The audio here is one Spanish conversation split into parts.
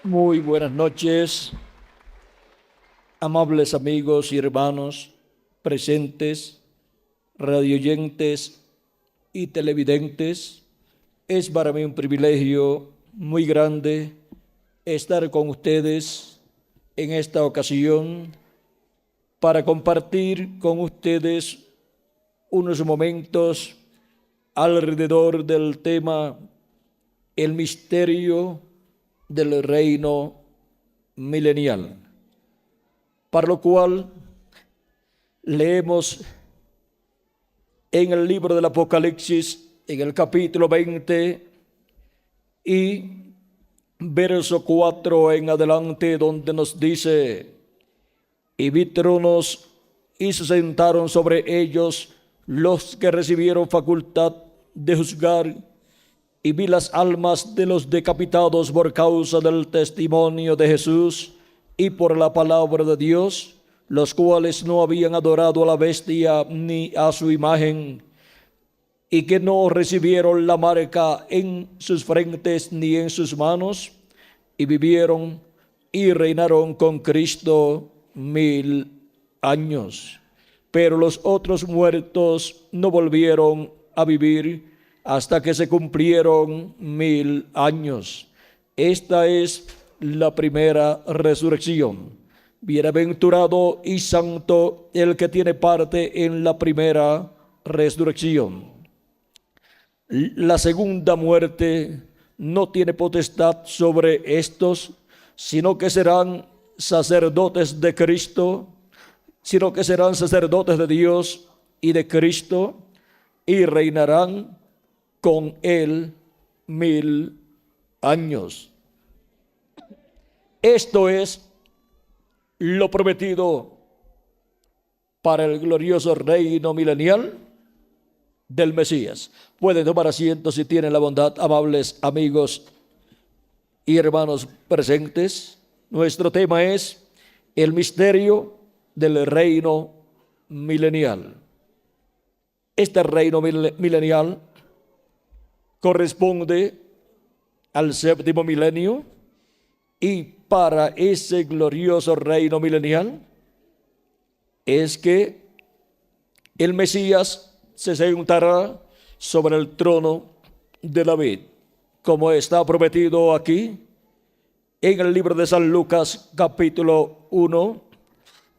Muy buenas noches, amables amigos y hermanos presentes, radioyentes y televidentes. Es para mí un privilegio muy grande estar con ustedes en esta ocasión para compartir con ustedes unos momentos alrededor del tema el misterio del reino milenial, para lo cual leemos en el libro del Apocalipsis, en el capítulo 20 y verso 4 en adelante, donde nos dice: y vi tronos y se sentaron sobre ellos los que recibieron facultad de juzgar, y vi las almas de los decapitados por causa del testimonio de Jesús y por la palabra de Dios, los cuales no habían adorado a la bestia ni a su imagen, y que no recibieron la marca en sus frentes ni en sus manos, y vivieron y reinaron con Cristo 1000 años. Pero los otros muertos no volvieron a vivir hasta que se cumplieron 1000 años. Esta es la primera resurrección. Bienaventurado y santo el que tiene parte en la primera resurrección. La segunda muerte no tiene potestad sobre estos, sino que serán sacerdotes de Cristo, sino que serán sacerdotes de Dios y de Cristo, y reinarán con él 1000 años. Esto es lo prometido para el glorioso reino milenial del Mesías. Pueden tomar asiento si tienen la bondad, amables amigos y hermanos presentes. Nuestro tema es el misterio del reino milenial. Este reino milenial corresponde al séptimo milenio, y para ese glorioso reino milenial es que el Mesías se sentará sobre el trono de David, como está prometido aquí en el libro de San Lucas, capítulo 1,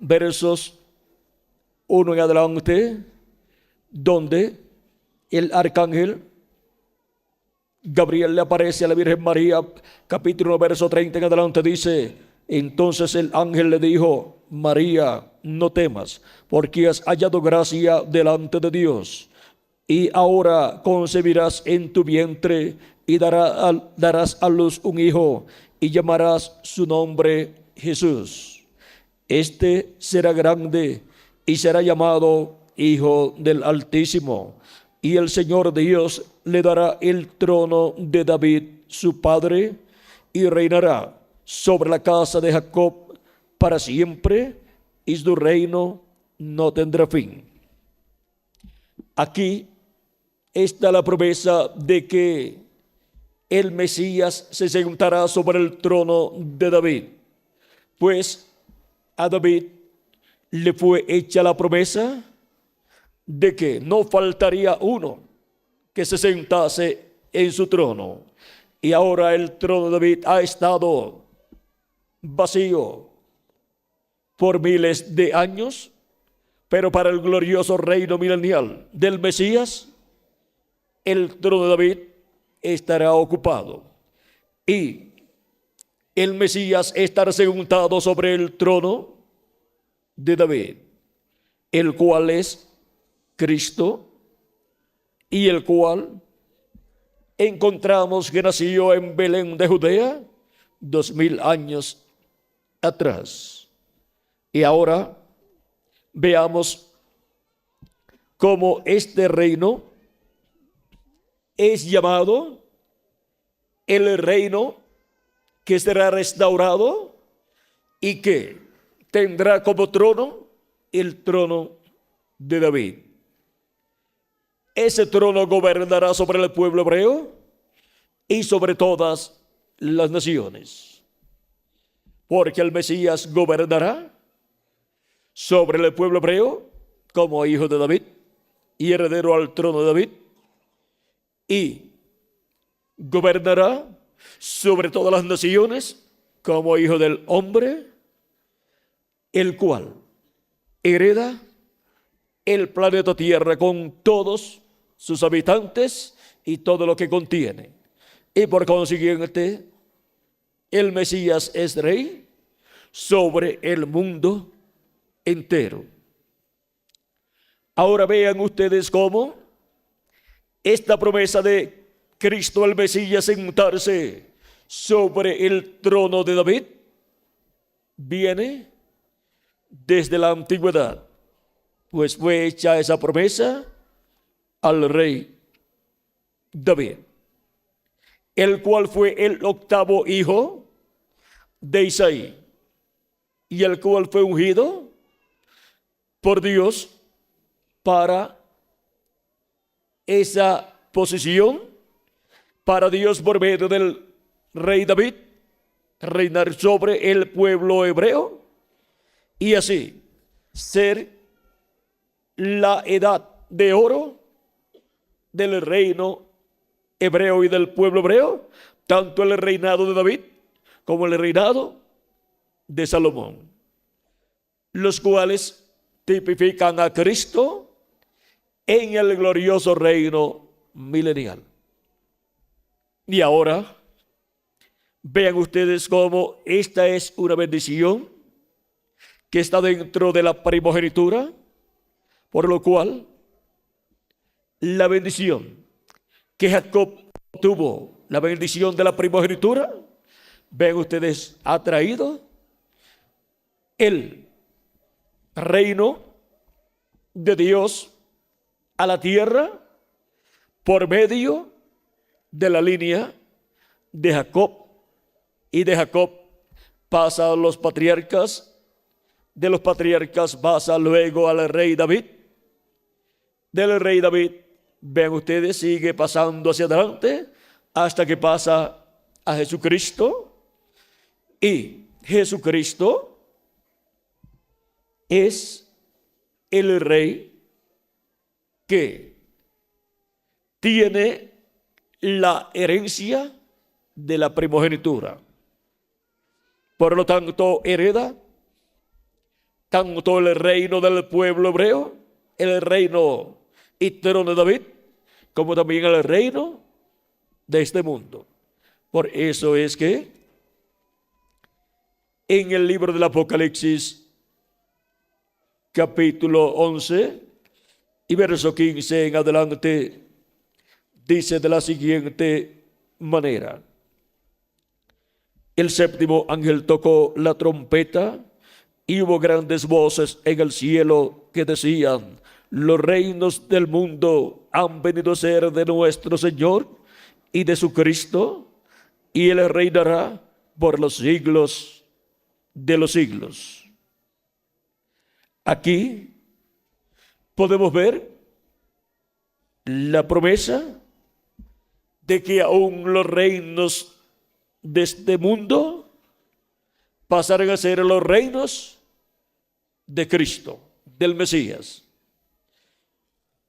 versos 1 en adelante, donde el arcángel Gabriel le aparece a la Virgen María, capítulo 1, verso 30 en adelante, dice: entonces el ángel le dijo: María, no temas, porque has hallado gracia delante de Dios, y ahora concebirás en tu vientre y darás a luz un hijo, y llamarás su nombre Jesús. Este será grande y será llamado Hijo del Altísimo, y el Señor Dios le dará el trono de David su padre, y reinará sobre la casa de Jacob para siempre, y su reino no tendrá fin. Aquí está la promesa de que el Mesías se sentará sobre el trono de David, pues a David le fue hecha la promesa de que no faltaría uno que se sentase en su trono. Y ahora el trono de David ha estado vacío por miles de años, pero para el glorioso reino milenial del Mesías, el trono de David estará ocupado, y el Mesías estará sentado sobre el trono de David, el cual es Cristo, y el cual encontramos que nació en Belén de Judea 2000 años atrás. Y ahora veamos cómo este reino es llamado el reino que será restaurado y que tendrá como trono el trono de David. Ese trono gobernará sobre el pueblo hebreo y sobre todas las naciones, porque el Mesías gobernará sobre el pueblo hebreo como hijo de David y heredero al trono de David, y gobernará sobre todas las naciones como hijo del hombre, el cual hereda el planeta Tierra con todos sus habitantes y todo lo que contiene. Y por consiguiente, el Mesías es rey sobre el mundo entero. Ahora vean ustedes cómo esta promesa de Cristo el Mesías sentarse sobre el trono de David viene desde la antigüedad, pues fue hecha esa promesa al rey David, el cual fue el octavo hijo de Isaí y el cual fue ungido por Dios para esa posición, para Dios por medio del rey David reinar sobre el pueblo hebreo y así ser la edad de oro del reino hebreo y del pueblo hebreo, tanto el reinado de David como el reinado de Salomón, los cuales tipifican a Cristo en el glorioso reino milenial. Y ahora vean ustedes cómo esta es una bendición que está dentro de la primogenitura, por lo cual la bendición que Jacob tuvo, la bendición de la primogenitura, ven ustedes, ha traído el reino de Dios a la tierra por medio de la línea de Jacob, y de Jacob pasa a los patriarcas, de los patriarcas pasa luego al rey David, del rey David, ven ustedes, sigue pasando hacia adelante hasta que pasa a Jesucristo, y Jesucristo es el rey que tiene la herencia de la primogenitura. Por lo tanto, hereda tanto el reino del pueblo hebreo, el reino y trono de David, como también el reino de este mundo. Por eso es que en el libro del Apocalipsis, capítulo 11 y verso 15 en adelante, dice de la siguiente manera: el séptimo ángel tocó la trompeta y hubo grandes voces en el cielo que decían: los reinos del mundo han venido a ser de nuestro Señor y de su Cristo, y Él reinará por los siglos de los siglos. Aquí podemos ver la promesa de que aún los reinos de este mundo pasarán a ser los reinos de Cristo, del Mesías.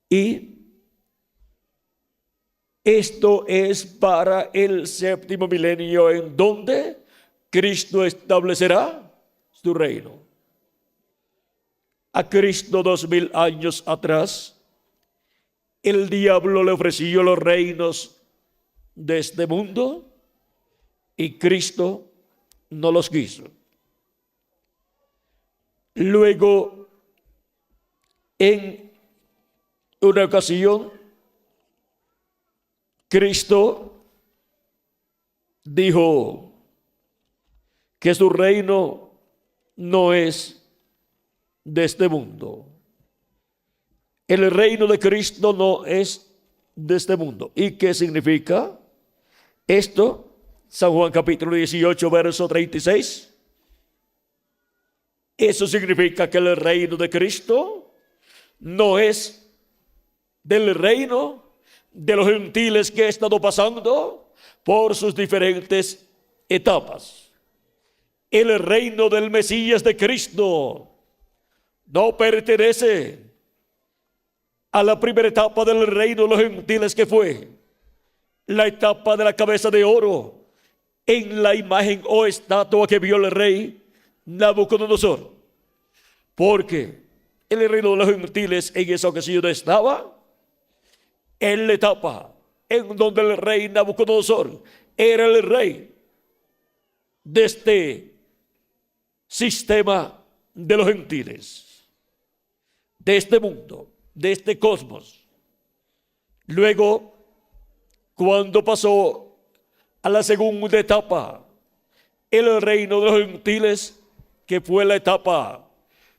Y esto es para el séptimo milenio, en donde Cristo establecerá su reino. A Cristo 2000 años atrás, el diablo le ofreció los reinos de este mundo y Cristo no los quiso. Luego, en una ocasión, Cristo dijo que su reino no es de este mundo. El reino de Cristo no es de este mundo. ¿Y qué significa esto? San Juan capítulo 18, verso 36. Eso significa que el reino de Cristo no es del reino de los gentiles que ha estado pasando por sus diferentes etapas. El reino del Mesías de Cristo no pertenece a la primera etapa del reino de los gentiles, que fue la etapa de la cabeza de oro en la imagen o estatua que vio el rey Nabucodonosor. Porque el reino de los gentiles en esa ocasión estaba en la etapa en donde el rey Nabucodonosor era el rey de este sistema de los gentiles, de este mundo, de este cosmos. Luego, cuando pasó a la segunda etapa, el reino de los gentiles, que fue la etapa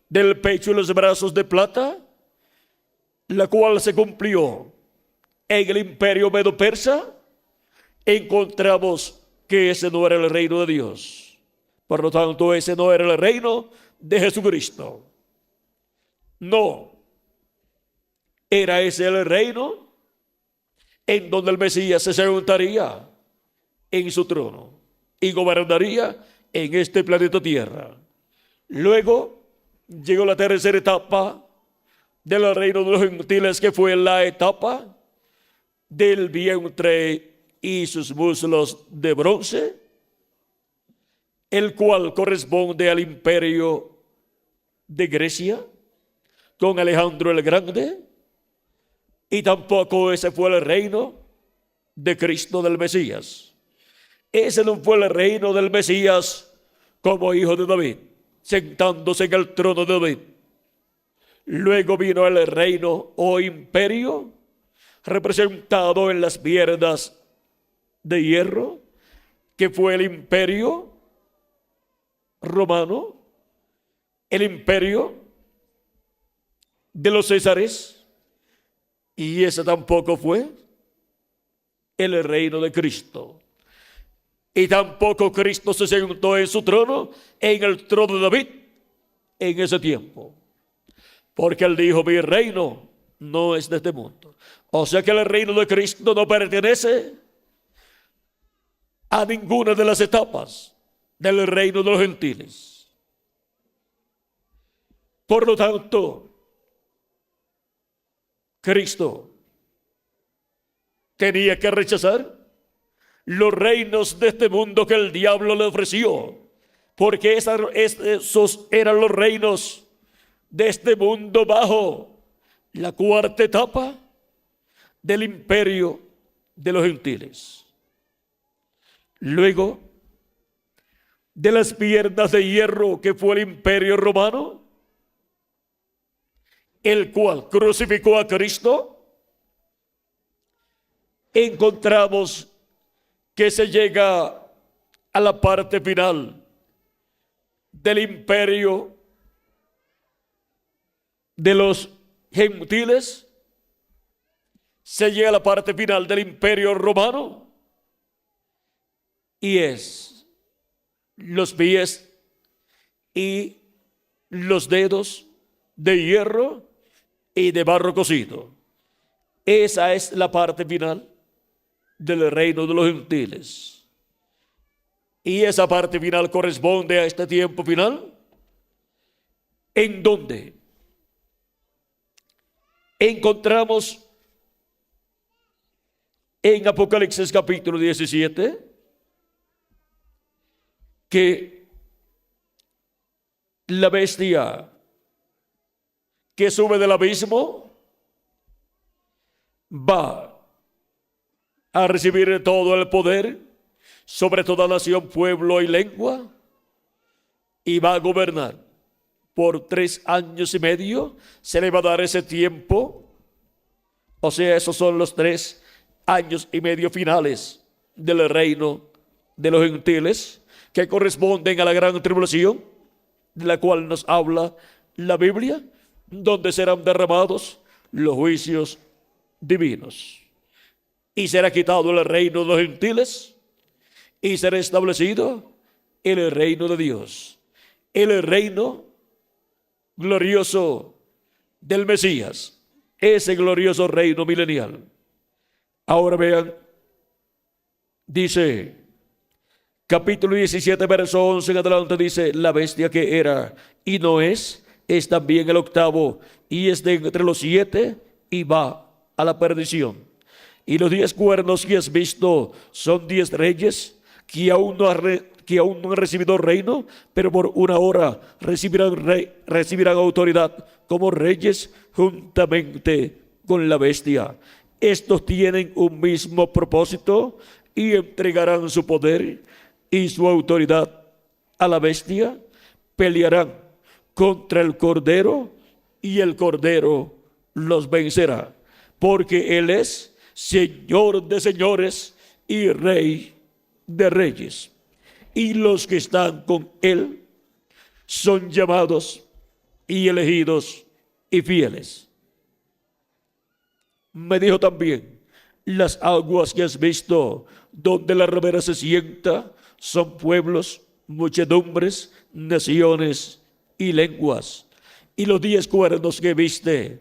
del pecho y los brazos de plata, la cual se cumplió en el imperio medo-persa, encontramos que ese no era el reino de Dios. Por lo tanto, ese no era el reino de Jesucristo. No, era ese el reino en donde el Mesías se sentaría en su trono y gobernaría en este planeta Tierra. Luego llegó la tercera etapa del reino de los gentiles, que fue la etapa del vientre y sus muslos de bronce, el cual corresponde al imperio de Grecia con Alejandro el Grande, y tampoco ese fue el reino de Cristo, del Mesías. Ese no fue el reino del Mesías como hijo de David, sentándose en el trono de David. Luego vino el reino o imperio representado en las piernas de hierro, que fue el imperio romano, el imperio de los Césares, y ese tampoco fue el reino de Cristo. Y tampoco Cristo se sentó en su trono, en el trono de David, en ese tiempo, porque él dijo: mi reino no es de este mundo. O sea que el reino de Cristo no pertenece a ninguna de las etapas del reino de los gentiles. Por lo tanto, Cristo tenía que rechazar los reinos de este mundo que el diablo le ofreció, porque esos eran los reinos de este mundo bajo la cuarta etapa del imperio de los gentiles. Luego de las piernas de hierro, que fue el imperio romano, el cual crucificó a Cristo, encontramos que se llega a la parte final del imperio de los gentiles, se llega a la parte final del imperio romano, y es los pies y los dedos de hierro y de barro cocido. Esa es la parte final del reino de los gentiles. Y esa parte final corresponde a este tiempo final, en donde encontramos en Apocalipsis capítulo 17 que la bestia que sube del abismo va a recibir todo el poder sobre toda nación, pueblo y lengua, y va a gobernar por 3 años y medio. Se le va a dar ese tiempo, o sea, esos son los 3 años y medio finales del reino de los gentiles, que corresponden a la gran tribulación, de la cual nos habla la Biblia, donde serán derramados los juicios divinos, y será quitado el reino de los gentiles, y será establecido el reino de Dios, el reino glorioso del Mesías, ese glorioso reino milenial. Ahora vean, dice capítulo 17, verso 11 en adelante dice: la bestia que era y no es también el octavo, y es de entre los 7 y va a la perdición. Y los 10 cuernos que has visto son 10 reyes que aún no han recibido reino, pero por una hora recibirán autoridad como reyes juntamente con la bestia. Estos tienen un mismo propósito y entregarán su poder y su autoridad a la bestia. Pelearán contra el Cordero y el Cordero los vencerá, porque Él es Señor de señores y Rey de reyes. Y los que están con Él son llamados y elegidos y fieles. Me dijo también: las aguas que has visto, donde la ramera se sienta, son pueblos, muchedumbres, naciones y lenguas. Y los 10 cuernos que viste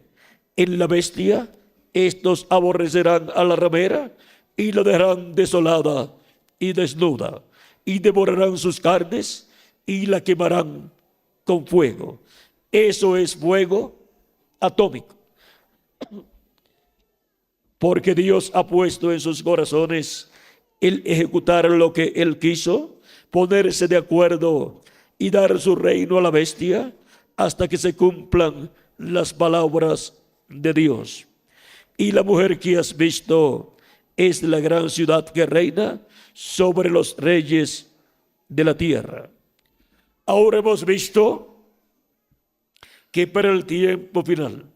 en la bestia, estos aborrecerán a la ramera y la dejarán desolada y desnuda, y devorarán sus carnes y la quemarán con fuego. Eso es fuego atómico. Porque Dios ha puesto en sus corazones el ejecutar lo que Él quiso, ponerse de acuerdo y dar su reino a la bestia hasta que se cumplan las palabras de Dios. Y la mujer que has visto es la gran ciudad que reina sobre los reyes de la tierra. Ahora hemos visto que para el tiempo final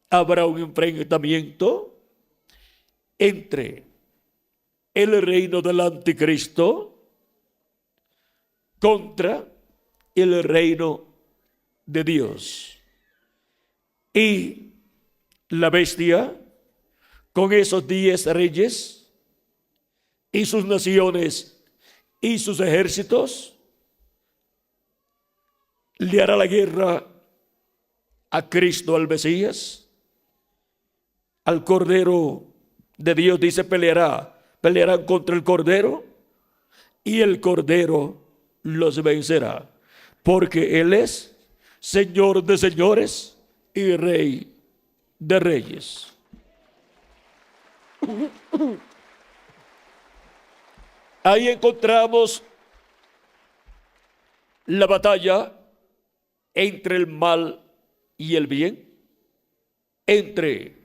habrá un enfrentamiento entre el reino del anticristo contra el reino de Dios. Y la bestia, con esos 10 reyes y sus naciones y sus ejércitos, le hará la guerra a Cristo, al Mesías, al Cordero de Dios. Dice pelearán contra el Cordero y el Cordero los vencerá, porque Él es Señor de señores y Rey de reyes. Ahí encontramos la batalla entre el mal y el bien, entre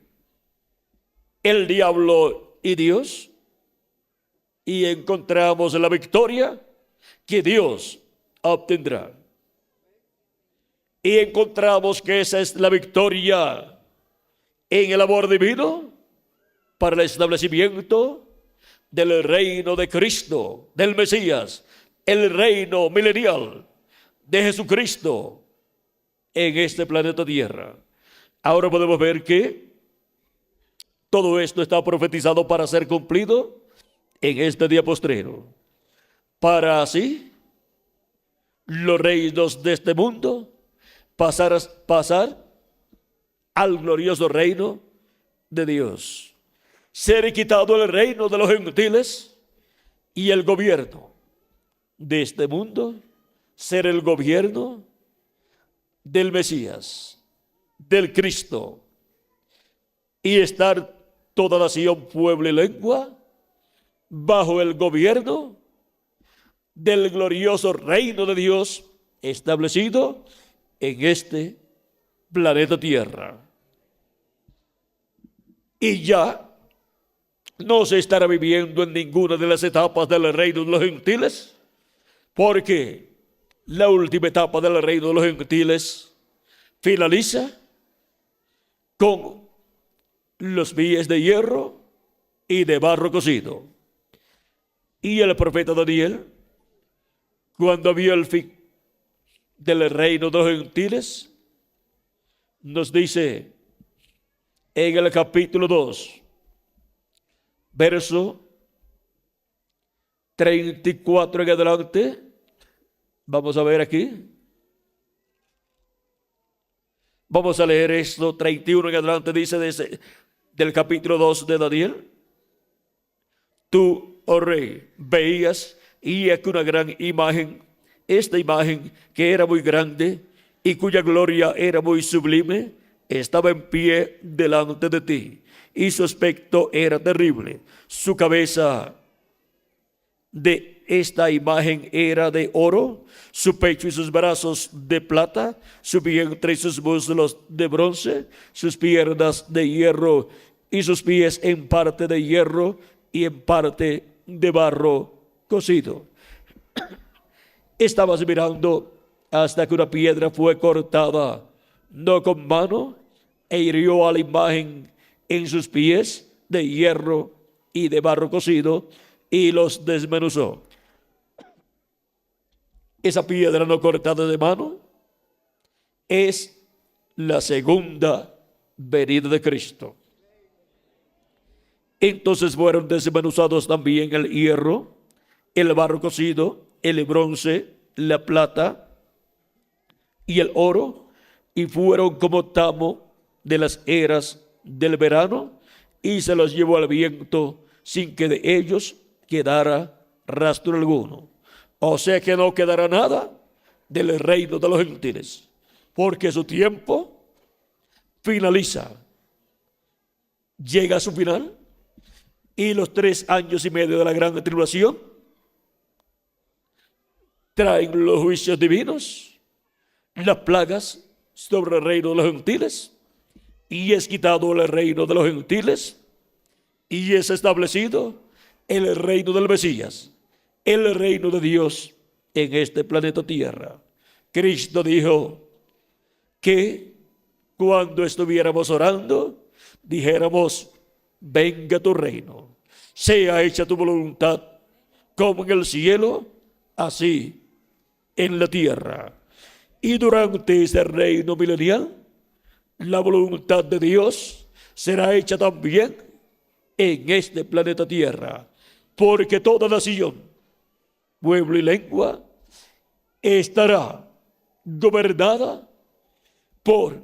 el diablo y Dios, y encontramos la victoria que Dios obtendrá. Y encontramos que esa es la victoria en el amor divino para el establecimiento del reino de Cristo, del Mesías, el reino milenial de Jesucristo en este planeta Tierra. Ahora podemos ver que todo esto está profetizado para ser cumplido en este día postrero, para así los reinos de este mundo pasar al glorioso reino de Dios. Ser quitado el reino de los gentiles y el gobierno de este mundo, ser el gobierno del Mesías, del Cristo, y estar toda nación, pueblo y lengua bajo el gobierno del glorioso reino de Dios establecido en este planeta Tierra. Y ya no se estará viviendo en ninguna de las etapas del reino de los gentiles, porque la última etapa del reino de los gentiles finaliza con los pies de hierro y de barro cocido. Y el profeta Daniel, cuando vio el fin del reino de los gentiles, nos dice en el capítulo 2, verso 34 en adelante, vamos a ver aquí, vamos a leer esto, 31 en adelante, dice del capítulo 2 de Daniel: tú, oh rey, veías y aquí una gran imagen, esta imagen que era muy grande y cuya gloria era muy sublime, estaba en pie delante de ti, y su aspecto era terrible. Su cabeza de esta imagen era de oro, su pecho y sus brazos de plata, su vientre y sus muslos de bronce, sus piernas de hierro y sus pies en parte de hierro y en parte de barro cocido. Estabas mirando hasta que una piedra fue cortada, no con mano, e hirió a la imagen en sus pies de hierro y de barro cocido, y los desmenuzó. Esa piedra no cortada de mano es la segunda venida de Cristo. Entonces fueron desmenuzados también el hierro, el barro cocido, el bronce, la plata y el oro, y fueron como tamo de las eras del verano, y se los llevó al viento sin que de ellos quedara rastro alguno. O sea que no quedará nada del reino de los gentiles, porque su tiempo finaliza, llega a su final, y los 3 años y medio de la gran tribulación traen los juicios divinos, las plagas sobre el reino de los gentiles, y es quitado el reino de los gentiles, y es establecido el reino del Mesías, el reino de Dios en este planeta Tierra. Cristo dijo que cuando estuviéramos orando, dijéramos: venga tu reino, sea hecha tu voluntad, como en el cielo, así en la tierra. Y durante ese reino milenial, la voluntad de Dios será hecha también en este planeta Tierra, porque toda nación, pueblo y lengua estará gobernada por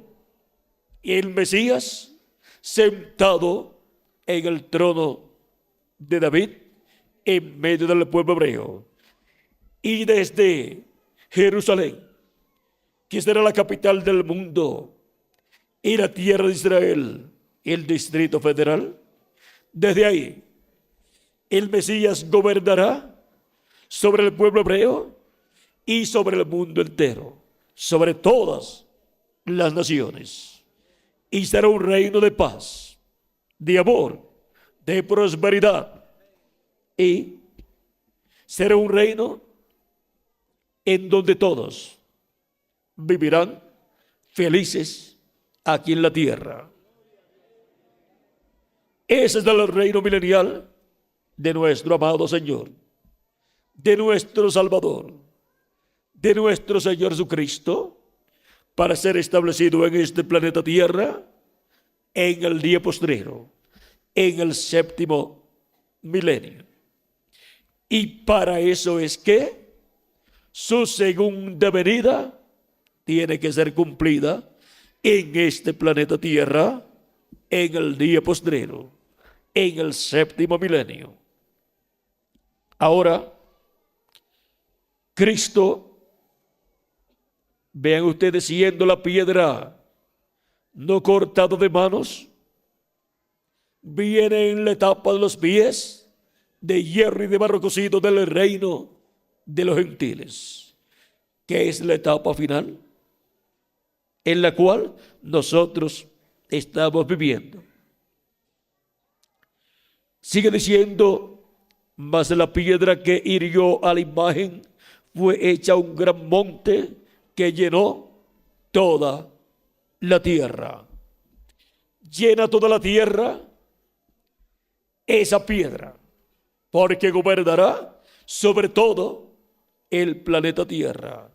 el Mesías sentado en el trono de David en medio del pueblo hebreo. Y desde Jerusalén, que será la capital del mundo y la tierra de Israel, el Distrito Federal, desde ahí el Mesías gobernará sobre el pueblo hebreo y sobre el mundo entero, sobre todas las naciones. Y será un reino de paz, de amor, de prosperidad. Y será un reino en donde todos vivirán felices aquí en la tierra. Ese es el reino milenial de nuestro amado Señor, de nuestro Salvador, de nuestro Señor Jesucristo, para ser establecido en este planeta Tierra en el día postrero, en el 7º milenio. Y para eso es que su segunda venida tiene que ser cumplida en este planeta Tierra en el día postrero, en el 7º milenio. Ahora, Cristo, vean ustedes, siendo la piedra no cortada de manos, viene en la etapa de los pies de hierro y de barro cocido del reino de los gentiles, que es la etapa final en la cual nosotros estamos viviendo. Sigue diciendo: mas la piedra que hirió a la imagen fue hecha un gran monte que llenó toda la tierra. Llena toda la tierra esa piedra, porque gobernará sobre todo el planeta Tierra.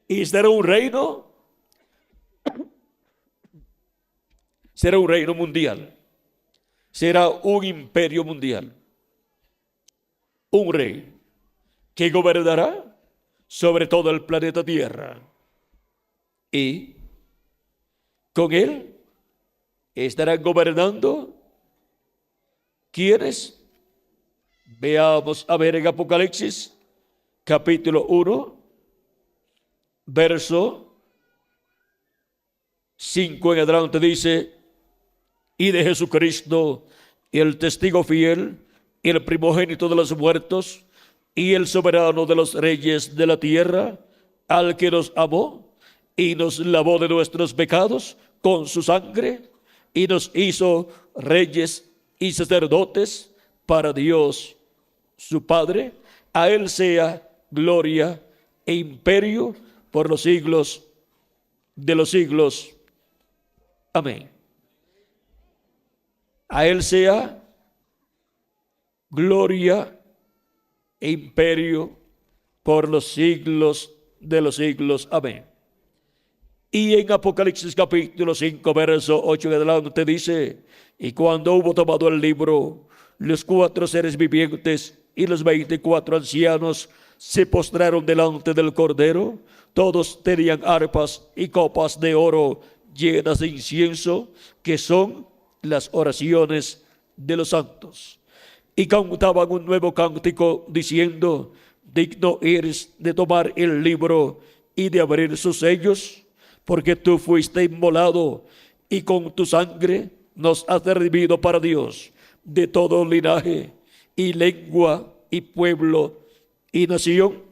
Y será un reino mundial. Será un imperio mundial. Un rey que gobernará sobre todo el planeta Tierra. Y con él estarán gobernando ¿quiénes? Veamos a ver en Apocalipsis, capítulo 1, verso 5 en adelante dice: y de Jesucristo, el testigo fiel, el primogénito de los muertos, y el soberano de los reyes de la tierra, al que nos amó y nos lavó de nuestros pecados con su sangre, y nos hizo reyes y sacerdotes para Dios su Padre. A él sea gloria e imperio por los siglos de los siglos. Amén. A él sea gloria e imperio por los siglos de los siglos. Amén. Y en Apocalipsis capítulo 5, verso 8 en adelante dice: y cuando hubo tomado el libro, los 4 seres vivientes y los 24 ancianos se postraron delante del Cordero. Todos tenían arpas y copas de oro llenas de incienso, que son las oraciones de los santos. Y cantaban un nuevo cántico diciendo: digno eres de tomar el libro y de abrir sus sellos, porque tú fuiste inmolado y con tu sangre nos has redimido para Dios de todo linaje y lengua y pueblo y nación,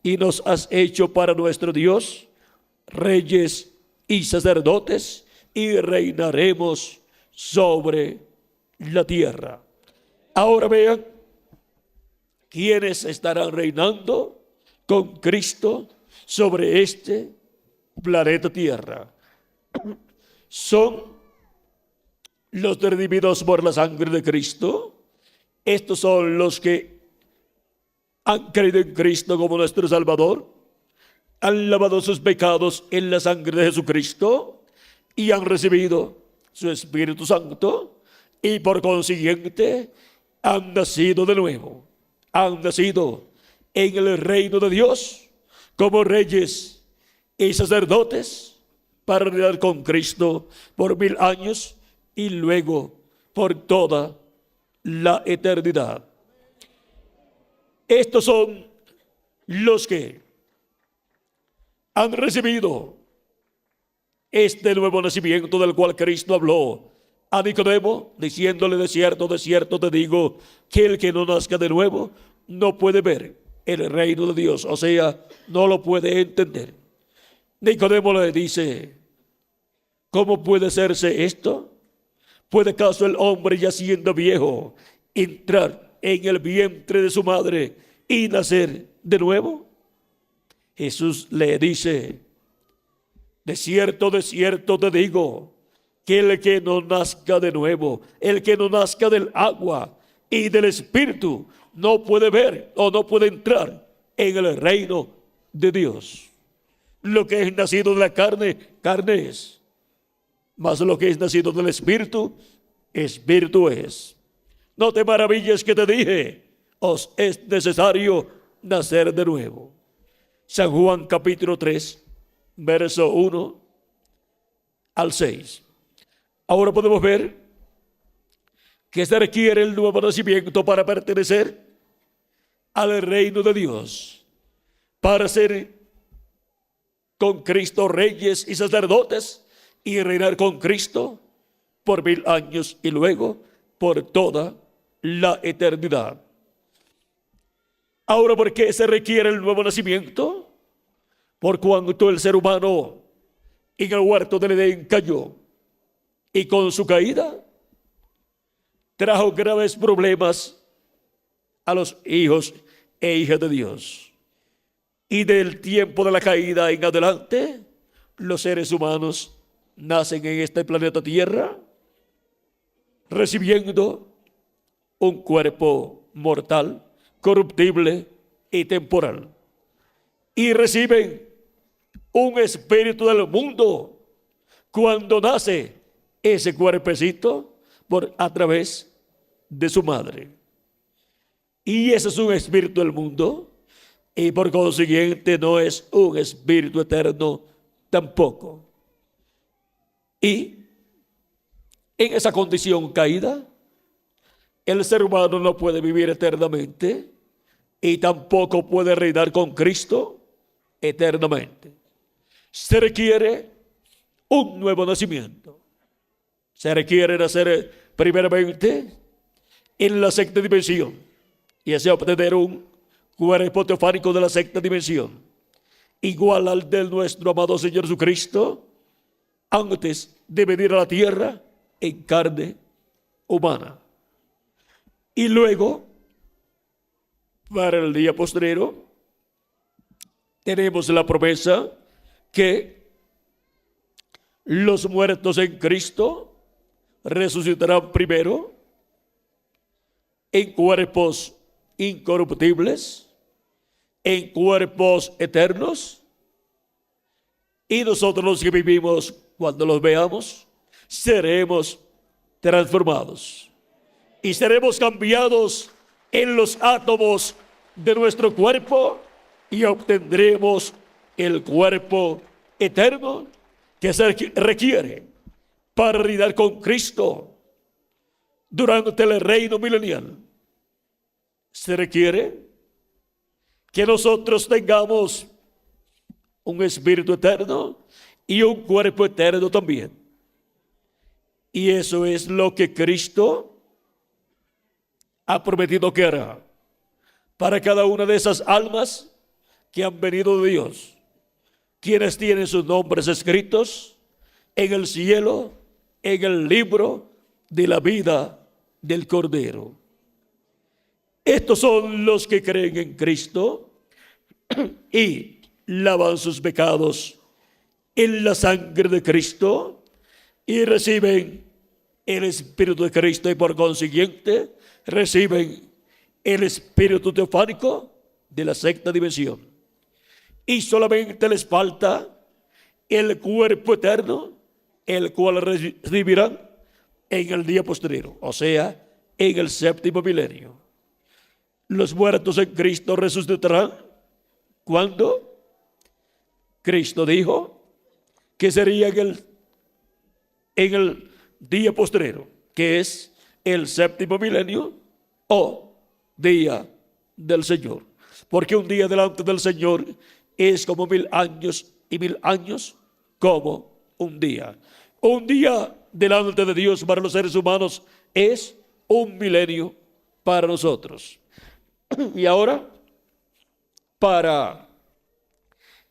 y nos has hecho para nuestro Dios reyes y sacerdotes, y reinaremos sobre la tierra. Ahora vean quiénes estarán reinando con Cristo sobre este planeta Tierra. Son los redimidos por la sangre de Cristo. Estos son los que han creído en Cristo como nuestro Salvador, han lavado sus pecados en la sangre de Jesucristo y han recibido su Espíritu Santo, y por consiguiente han nacido de nuevo, han nacido en el reino de Dios como reyes y sacerdotes para reinar con Cristo por 1000 años y luego por toda la eternidad. Estos son los que han recibido este nuevo nacimiento del cual Cristo habló a Nicodemo, diciéndole: de cierto te digo, que el que no nazca de nuevo no puede ver el reino de Dios. O sea, no lo puede entender. Nicodemo le dice: ¿cómo puede hacerse esto? ¿Puede acaso el hombre, ya siendo viejo, entrar en el vientre de su madre y nacer de nuevo? Jesús le dice: de cierto te digo, que el que no nazca de nuevo, el que no nazca del agua y del Espíritu, no puede ver o no puede entrar en el reino de Dios. Lo que es nacido de la carne, carne es; mas lo que es nacido del Espíritu, Espíritu es. No te maravilles que te dije: os es necesario nacer de nuevo. San Juan capítulo 3, verso 1 al 6. Ahora podemos ver que se requiere el nuevo nacimiento para pertenecer al reino de Dios, para ser con Cristo reyes y sacerdotes y reinar con Cristo por 1000 años y luego por toda la eternidad. Ahora, ¿por qué se requiere el nuevo nacimiento? Por cuanto el ser humano en el huerto del Edén cayó, y con su caída trajo graves problemas a los hijos e hijas de Dios. Y del tiempo de la caída en adelante, los seres humanos nacen en este planeta Tierra recibiendo un cuerpo mortal, corruptible y temporal. Y reciben un espíritu del mundo cuando nace ese cuerpecito a través de su madre. Y ese es un espíritu del mundo, y por consiguiente no es un espíritu eterno tampoco. Y en esa condición caída, el ser humano no puede vivir eternamente y tampoco puede reinar con Cristo eternamente. Se requiere un nuevo nacimiento. Se requiere nacer primeramente en la sexta dimensión y así obtener un cuerpo teofánico de la sexta dimensión, igual al de nuestro amado Señor Jesucristo, antes de venir a la tierra en carne humana. Y luego, para el día postrero, tenemos la promesa que los muertos en Cristo resucitarán primero en cuerpos incorruptibles, en cuerpos eternos, y nosotros los que vivimos, cuando los veamos, seremos transformados y seremos cambiados en los átomos de nuestro cuerpo y obtendremos el cuerpo eterno que se requiere para reinar con Cristo durante el reino milenial. Se requiere que nosotros tengamos un espíritu eterno y un cuerpo eterno también. Y eso es lo que Cristo ha prometido que hará para cada una de esas almas que han venido de Dios, quienes tienen sus nombres escritos en el cielo, en el libro de la vida del Cordero. Estos son los que creen en Cristo y lavan sus pecados en la sangre de Cristo y reciben el Espíritu de Cristo y por consiguiente reciben el Espíritu teofánico de la sexta dimensión. Y solamente les falta el cuerpo eterno, el cual recibirán en el día posterior, o sea, en el séptimo milenio. Los muertos en Cristo resucitarán cuando Cristo dijo que sería en el día postrero, que es el séptimo milenio o día del Señor. Porque un día delante del Señor es como 1000 años y 1000 años como un día. Un día delante de Dios para los seres humanos es un milenio para nosotros. Y ahora, para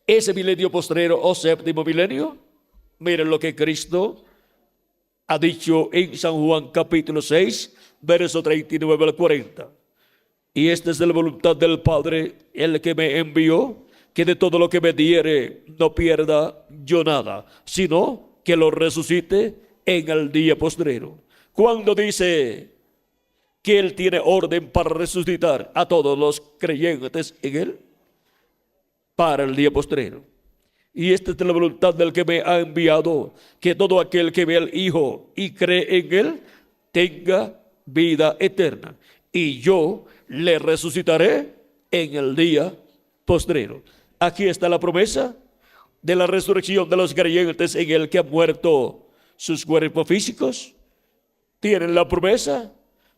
ese milenio postrero o séptimo milenio, miren lo que Cristo ha dicho en San Juan capítulo 6, verso 39 al 40. Y esta es la voluntad del Padre, el que me envió, que de todo lo que me diere no pierda yo nada, sino que lo resucite en el día postrero. Cuando dice que Él tiene orden para resucitar a todos los creyentes en Él para el día postrero. Y esta es la voluntad del que me ha enviado, que todo aquel que ve al Hijo y cree en Él tenga vida eterna. Y yo le resucitaré en el día postrero. Aquí está la promesa de la resurrección de los creyentes en el que han muerto sus cuerpos físicos. Tienen la promesa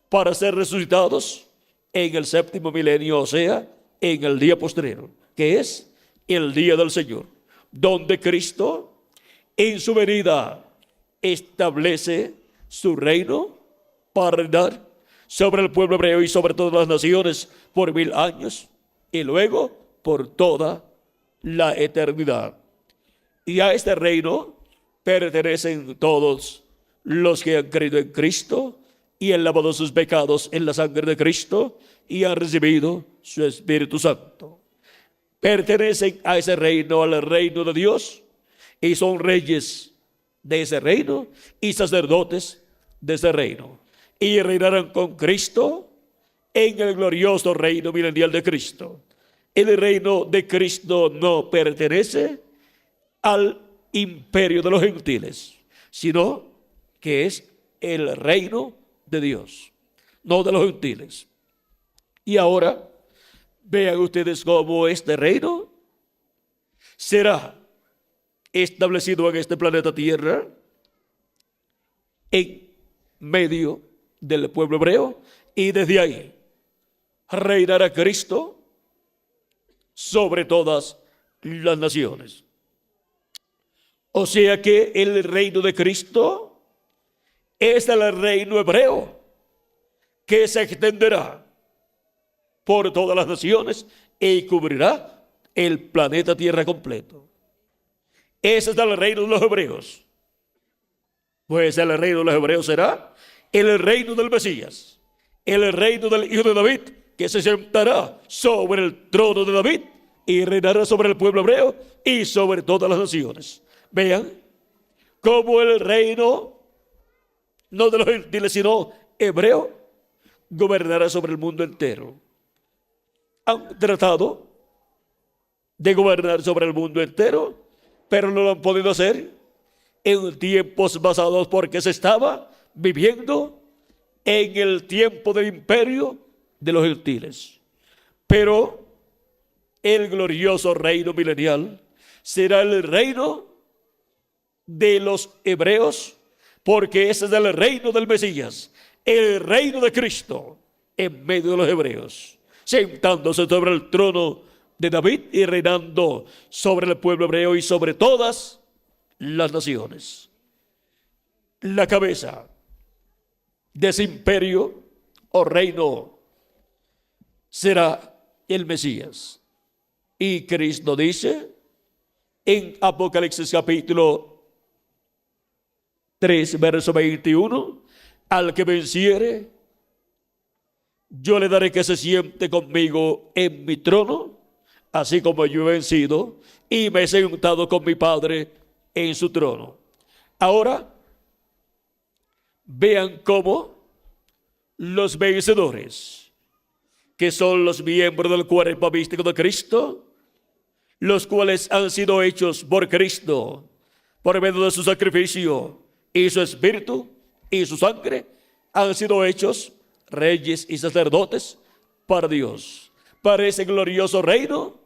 para ser resucitados en el séptimo milenio, o sea, en el día postrero, que es el día del Señor, donde Cristo en su venida establece su reino para reinar sobre el pueblo hebreo y sobre todas las naciones por 1000 años y luego por toda la eternidad. Y a este reino pertenecen todos los que han creído en Cristo y han lavado sus pecados en la sangre de Cristo y han recibido su Espíritu Santo. Pertenecen a ese reino, al reino de Dios, y son reyes de ese reino y sacerdotes de ese reino. Y reinarán con Cristo en el glorioso reino milenial de Cristo. El reino de Cristo no pertenece al imperio de los gentiles, sino que es el reino de Dios, no de los gentiles. Y ahora vean ustedes cómo este reino será establecido en este planeta Tierra en medio del pueblo hebreo y desde ahí reinará Cristo sobre todas las naciones. O sea que el reino de Cristo es el reino hebreo que se extenderá por todas las naciones y cubrirá el planeta Tierra completo. Ese es el reino de los hebreos. Pues el reino de los hebreos será el reino del Mesías, el reino del Hijo de David, que se sentará sobre el trono de David y reinará sobre el pueblo hebreo y sobre todas las naciones. Vean cómo el reino, no de los gentiles, sino hebreo, gobernará sobre el mundo entero. Han tratado de gobernar sobre el mundo entero, pero no lo han podido hacer en tiempos pasados porque se estaba viviendo en el tiempo del imperio de los gentiles. Pero el glorioso reino milenial será el reino de los hebreos, porque ese es el reino del Mesías, el reino de Cristo en medio de los hebreos, sentándose sobre el trono de David y reinando sobre el pueblo hebreo y sobre todas las naciones. La cabeza de ese imperio o reino será el Mesías. Y Cristo dice en Apocalipsis capítulo 3, verso 21, al que venciere, yo le daré que se siente conmigo en mi trono, así como yo he vencido y me he sentado con mi Padre en su trono. Ahora, vean cómo los vencedores, que son los miembros del cuerpo místico de Cristo, los cuales han sido hechos por Cristo, por medio de su sacrificio y su espíritu y su sangre, han sido hechos reyes y sacerdotes para Dios, para ese glorioso reino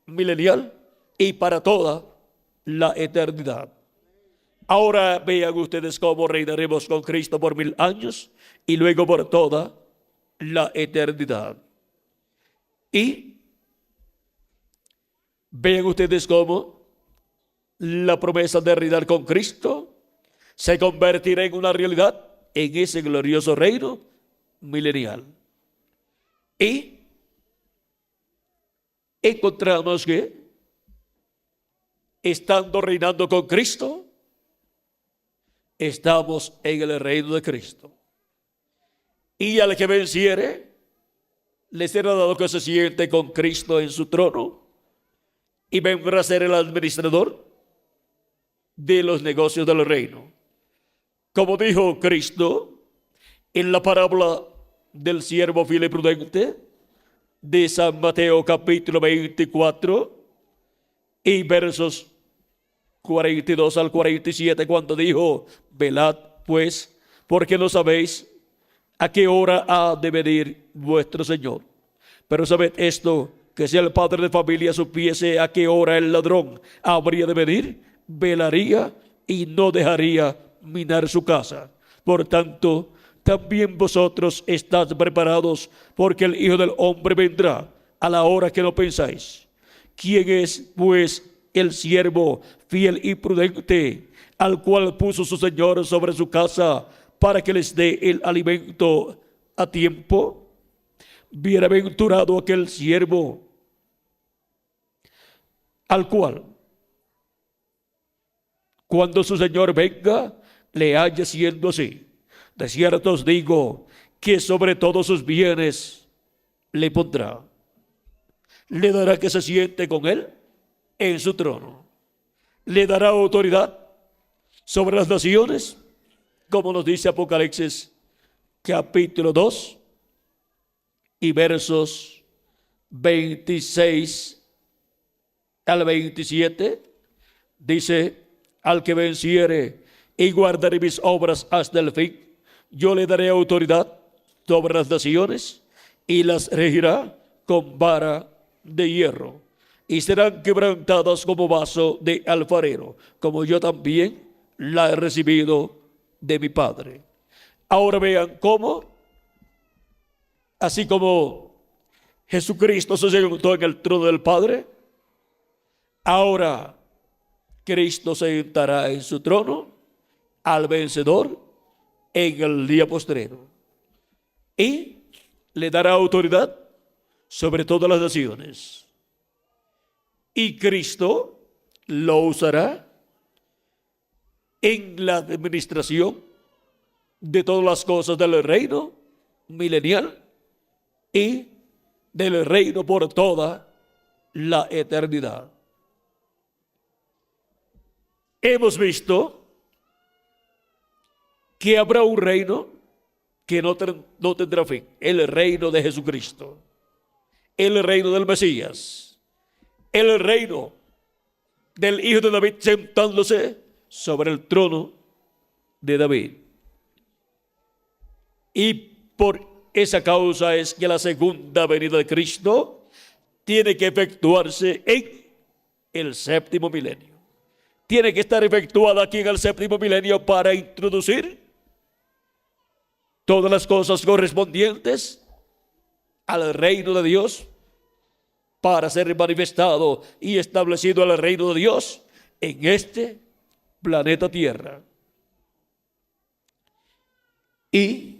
milenial y para toda la eternidad. Ahora vean ustedes cómo reinaremos con Cristo por 1000 años y luego por toda la eternidad. Y vean ustedes cómo la promesa de reinar con Cristo se convertirá en una realidad en ese glorioso reino milenial. Y encontramos que, estando reinando con Cristo, estamos en el reino de Cristo. Y al que venciere, le será dado que se siente con Cristo en su trono y vendrá a ser el administrador de los negocios del reino. Como dijo Cristo en la parábola del siervo fiel y prudente de San Mateo capítulo 24 y versos 42 al 47, cuando dijo: velad pues, porque no sabéis a qué hora ha de venir vuestro Señor. Pero sabed esto, que si el padre de familia supiese a qué hora el ladrón habría de venir, velaría y no dejaría minar su casa. Por tanto, también vosotros estad preparados, porque el Hijo del Hombre vendrá a la hora que no pensáis. ¿Quién es, pues, el siervo fiel y prudente, al cual puso su Señor sobre su casa para que les dé el alimento a tiempo? Bienaventurado aquel siervo al cual, cuando su Señor venga, le haya siendo así. De cierto os digo que sobre todos sus bienes le pondrá. Le dará que se siente con él en su trono. Le dará autoridad sobre las naciones, como nos dice Apocalipsis capítulo 2 y versos 26 al 27. Dice: al que venciere y guardare mis obras hasta el fin, yo le daré autoridad sobre las naciones y las regirá con vara de hierro, y serán quebrantadas como vaso de alfarero, como yo también la he recibido de mi Padre. Ahora vean cómo Así como Jesucristo se sentó en el trono del Padre, ahora Cristo se sentará en su trono al vencedor en el día postrero y le dará autoridad sobre todas las naciones. Y Cristo lo usará en la administración de todas las cosas del reino milenial y del reino por toda la eternidad. Hemos visto que habrá un reino que no tendrá fin, el reino de Jesucristo, el reino del Mesías, el reino del Hijo de David sentándose sobre el trono de David. Y por esa causa es que la segunda venida de Cristo tiene que efectuarse en el séptimo milenio. Tiene que estar efectuada aquí en el séptimo milenio para introducir todas las cosas correspondientes al reino de Dios, para ser manifestado y establecido el reino de Dios en este planeta Tierra. Y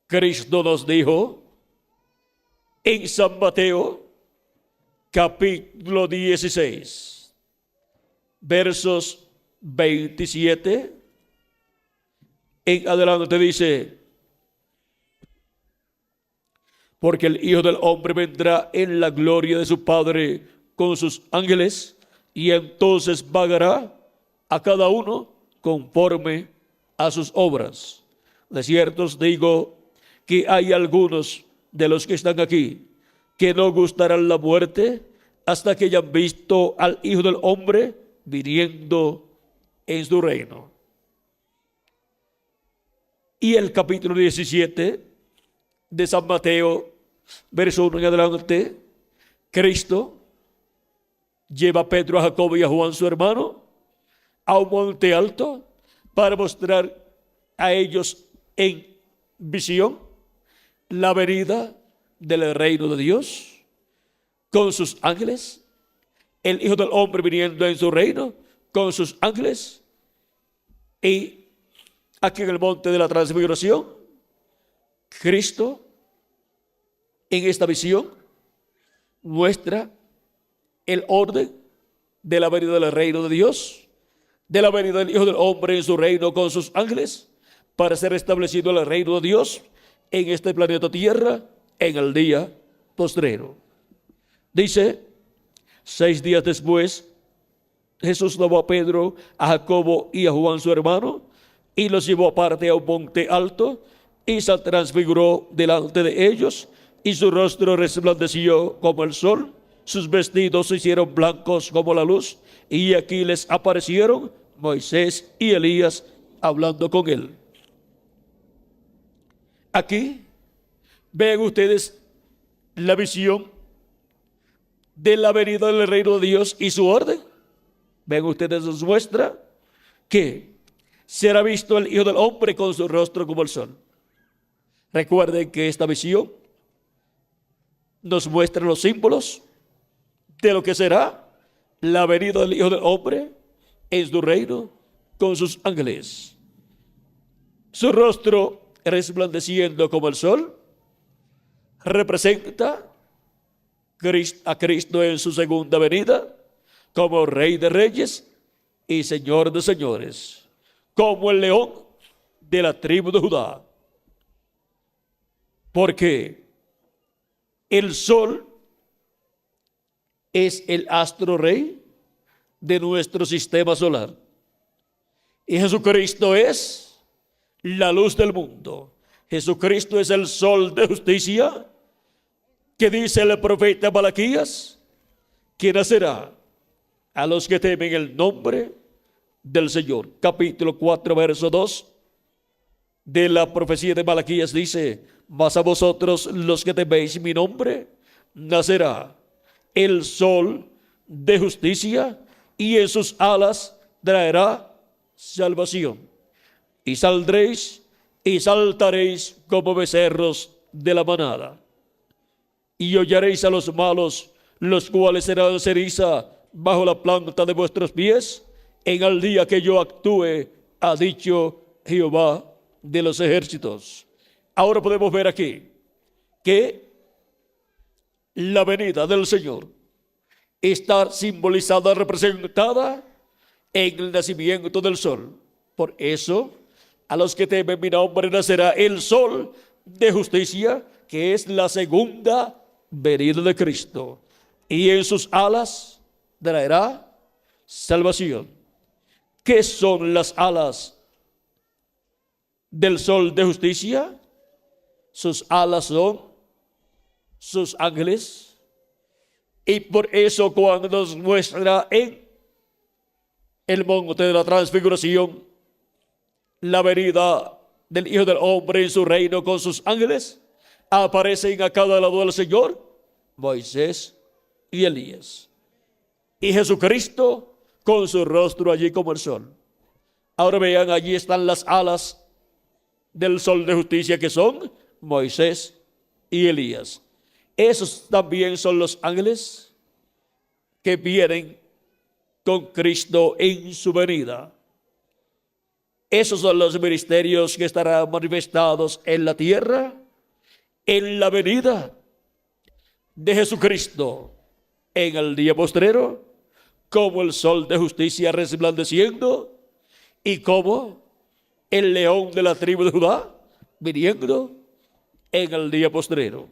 Cristo nos dijo en San Mateo capítulo 16, versos 27 en adelante, dice: porque el Hijo del Hombre vendrá en la gloria de su Padre con sus ángeles, y entonces pagará a cada uno conforme a sus obras. De cierto os digo que hay algunos de los que están aquí que no gustarán la muerte hasta que hayan visto al Hijo del Hombre viniendo en su reino. Y el capítulo 17 de San Mateo, verso 1 en adelante, Cristo lleva a Pedro, a Jacobo y a Juan, su hermano, a un monte alto para mostrar a ellos en visión la venida del reino de Dios con sus ángeles, el Hijo del Hombre viniendo en su reino con sus ángeles. Y aquí en el monte de la transfiguración, Cristo en esta visión muestra el orden de la venida del reino de Dios, de la venida del Hijo del Hombre en su reino con sus ángeles, para ser establecido el reino de Dios en este planeta Tierra en el día postrero. Dice: 6 días después, Jesús tomó a Pedro, a Jacobo y a Juan, su hermano, y los llevó aparte a un monte alto, y se transfiguró delante de ellos, y su rostro resplandeció como el sol, sus vestidos se hicieron blancos como la luz, y aquí les aparecieron Moisés y Elías hablando con él. Aquí ven ustedes la visión de la venida del reino de Dios y su orden. Ven ustedes, nos muestra que será visto el Hijo del Hombre con su rostro como el sol. Recuerden que esta visión nos muestra los símbolos de lo que será la venida del Hijo del Hombre en su reino con sus ángeles. Su rostro resplandeciendo como el sol representa a Cristo en su segunda venida como Rey de Reyes y Señor de Señores, como el león de la tribu de Judá. Porque el sol es el astro rey de nuestro sistema solar. Y Jesucristo es la luz del mundo. Jesucristo es el sol de justicia que dice el profeta Malaquías que nacerá a los que temen el nombre del Señor. Capítulo 4, verso 2 de la profecía de Malaquías dice: mas a vosotros los que teméis mi nombre, nacerá el sol de justicia, y en sus alas traerá salvación. Y saldréis y saltaréis como becerros de la manada. Y hollaréis a los malos, los cuales serán ceniza bajo la planta de vuestros pies, en el día que yo actúe, ha dicho Jehová de los ejércitos. Ahora podemos ver aquí que la venida del Señor está simbolizada, representada en el nacimiento del sol. Por eso, a los que temen mi nombre nacerá el sol de justicia, que es la segunda venida de Cristo. Y en sus alas traerá salvación. ¿Qué son las alas del sol de justicia? Sus alas son sus ángeles. Y por eso cuando nos muestra en el monte de la transfiguración la venida del Hijo del Hombre en su reino con sus ángeles, aparecen a cada lado del Señor Moisés y Elías. Y Jesucristo con su rostro allí como el sol. Ahora vean, allí están las alas del sol de justicia, que son Moisés y Elías. Esos también son los ángeles que vienen con Cristo en su venida. Esos son los ministerios que estarán manifestados en la tierra en la venida de Jesucristo en el día postrero, como el sol de justicia resplandeciendo y como el león de la tribu de Judá viniendo en el día postrero.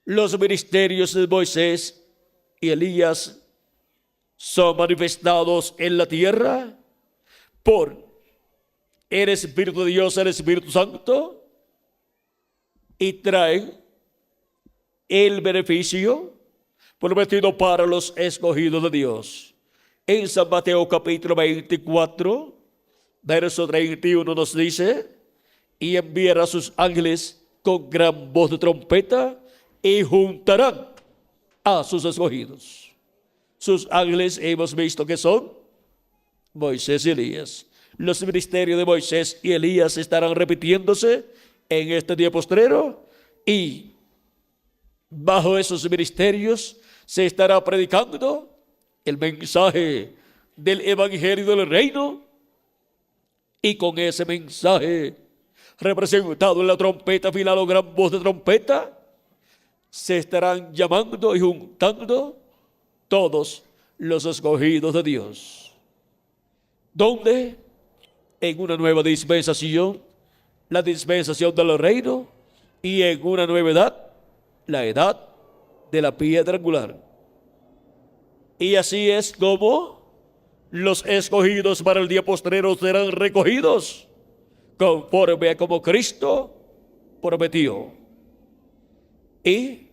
Los ministerios de Moisés y Elías son manifestados en la tierra por el Espíritu de Dios, el Espíritu Santo, y traen el beneficio prometido para los escogidos de Dios. En San Mateo capítulo 24, verso 31 nos dice: y enviará a sus ángeles con gran voz de trompeta y juntarán a sus escogidos. Sus ángeles hemos visto que son Moisés y Elías. Los ministerios de Moisés y Elías estarán repitiéndose en este día postrero, y bajo esos ministerios se estará predicando el mensaje del evangelio del reino, y con ese mensaje representado en la trompeta final o gran voz de trompeta, se estarán llamando y juntando todos los escogidos de Dios. ¿Dónde? En una nueva dispensación, la dispensación del reino, y en una nueva edad, la edad de la piedra angular. Y así es como los escogidos para el día postrero serán recogidos conforme a como Cristo prometió. Y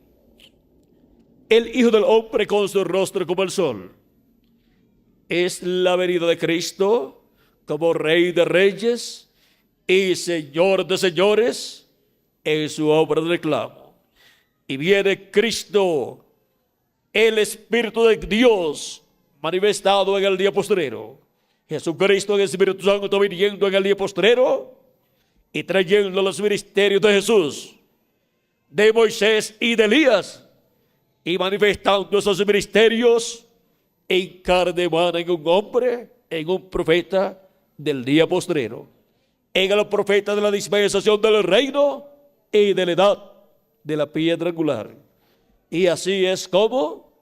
el Hijo del Hombre con su rostro como el sol es la venida de Cristo como Rey de Reyes y Señor de Señores en su obra de reclamo. Y viene Cristo, el Espíritu de Dios manifestado en el día postrero. Jesucristo, el Espíritu Santo, viniendo en el día postrero y trayendo los ministerios de Jesús, de Moisés y de Elías, y manifestando esos ministerios en carne humana, en un hombre, en un profeta del día postrero, en el profeta de la dispensación del reino y de la edad de la piedra angular. Y así es como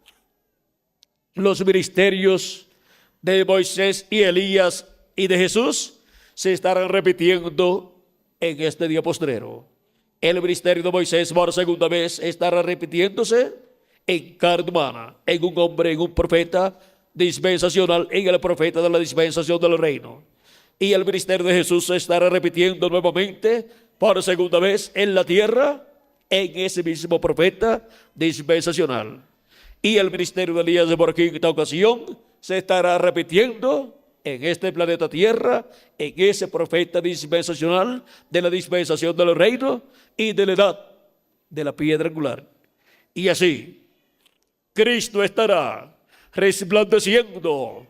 los ministerios de Moisés y Elías y de Jesús se estarán repitiendo en este día postrero. El ministerio de Moisés por segunda vez estará repitiéndose en carne humana, en un hombre, en un profeta dispensacional, en el profeta de la dispensación del reino. Y el ministerio de Jesús se estará repitiendo nuevamente por segunda vez en la tierra, en ese mismo profeta dispensacional. Y el ministerio de Elías por quinta ocasión se estará repitiendo en este planeta Tierra, en ese profeta dispensacional de la dispensación del reino y de la edad de la piedra angular. Y así, Cristo estará resplandeciendo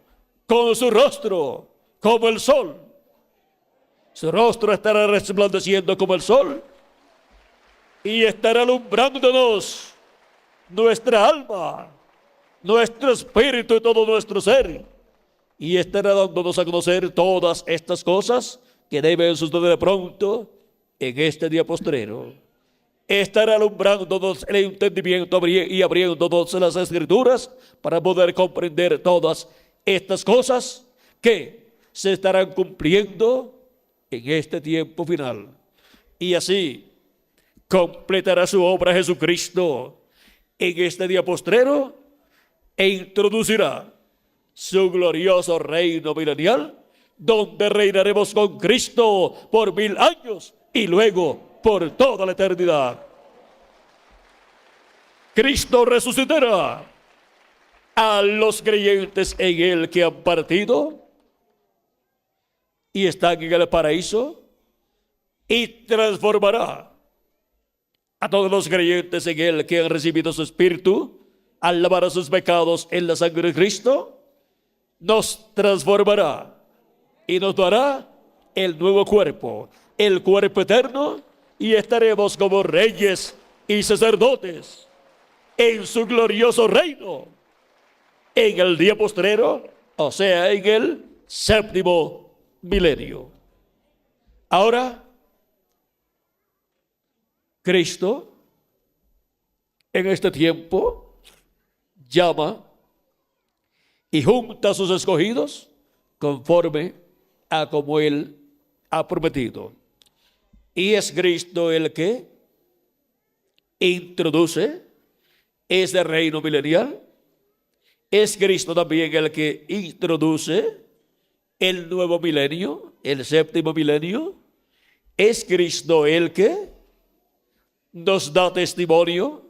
con su rostro como el sol. Su rostro estará resplandeciendo como el sol, y estará alumbrándonos nuestra alma, nuestro espíritu y todo nuestro ser, y estará dándonos a conocer todas estas cosas que deben suceder pronto en este día postrero. Estará alumbrándonos el entendimiento y abriéndonos las escrituras para poder comprender todas estas cosas que se estarán cumpliendo en este tiempo final. Y así completará su obra Jesucristo en este día postrero e introducirá su glorioso reino milenial, donde reinaremos con Cristo por 1000 años y luego por toda la eternidad. Cristo resucitará a los creyentes en Él que han partido y están en el paraíso, y transformará a todos los creyentes en Él que han recibido su Espíritu al lavar sus pecados en la sangre de Cristo. Nos transformará y nos dará el nuevo cuerpo, el cuerpo eterno, y estaremos como reyes y sacerdotes en su glorioso reino en el día postrero, o sea, en el séptimo milenio. Ahora, Cristo en este tiempo llama y junta a sus escogidos conforme a como Él ha prometido. Y es Cristo el que introduce ese reino milenial. Es Cristo también el que introduce el nuevo milenio, el séptimo milenio. Es Cristo el que nos da testimonio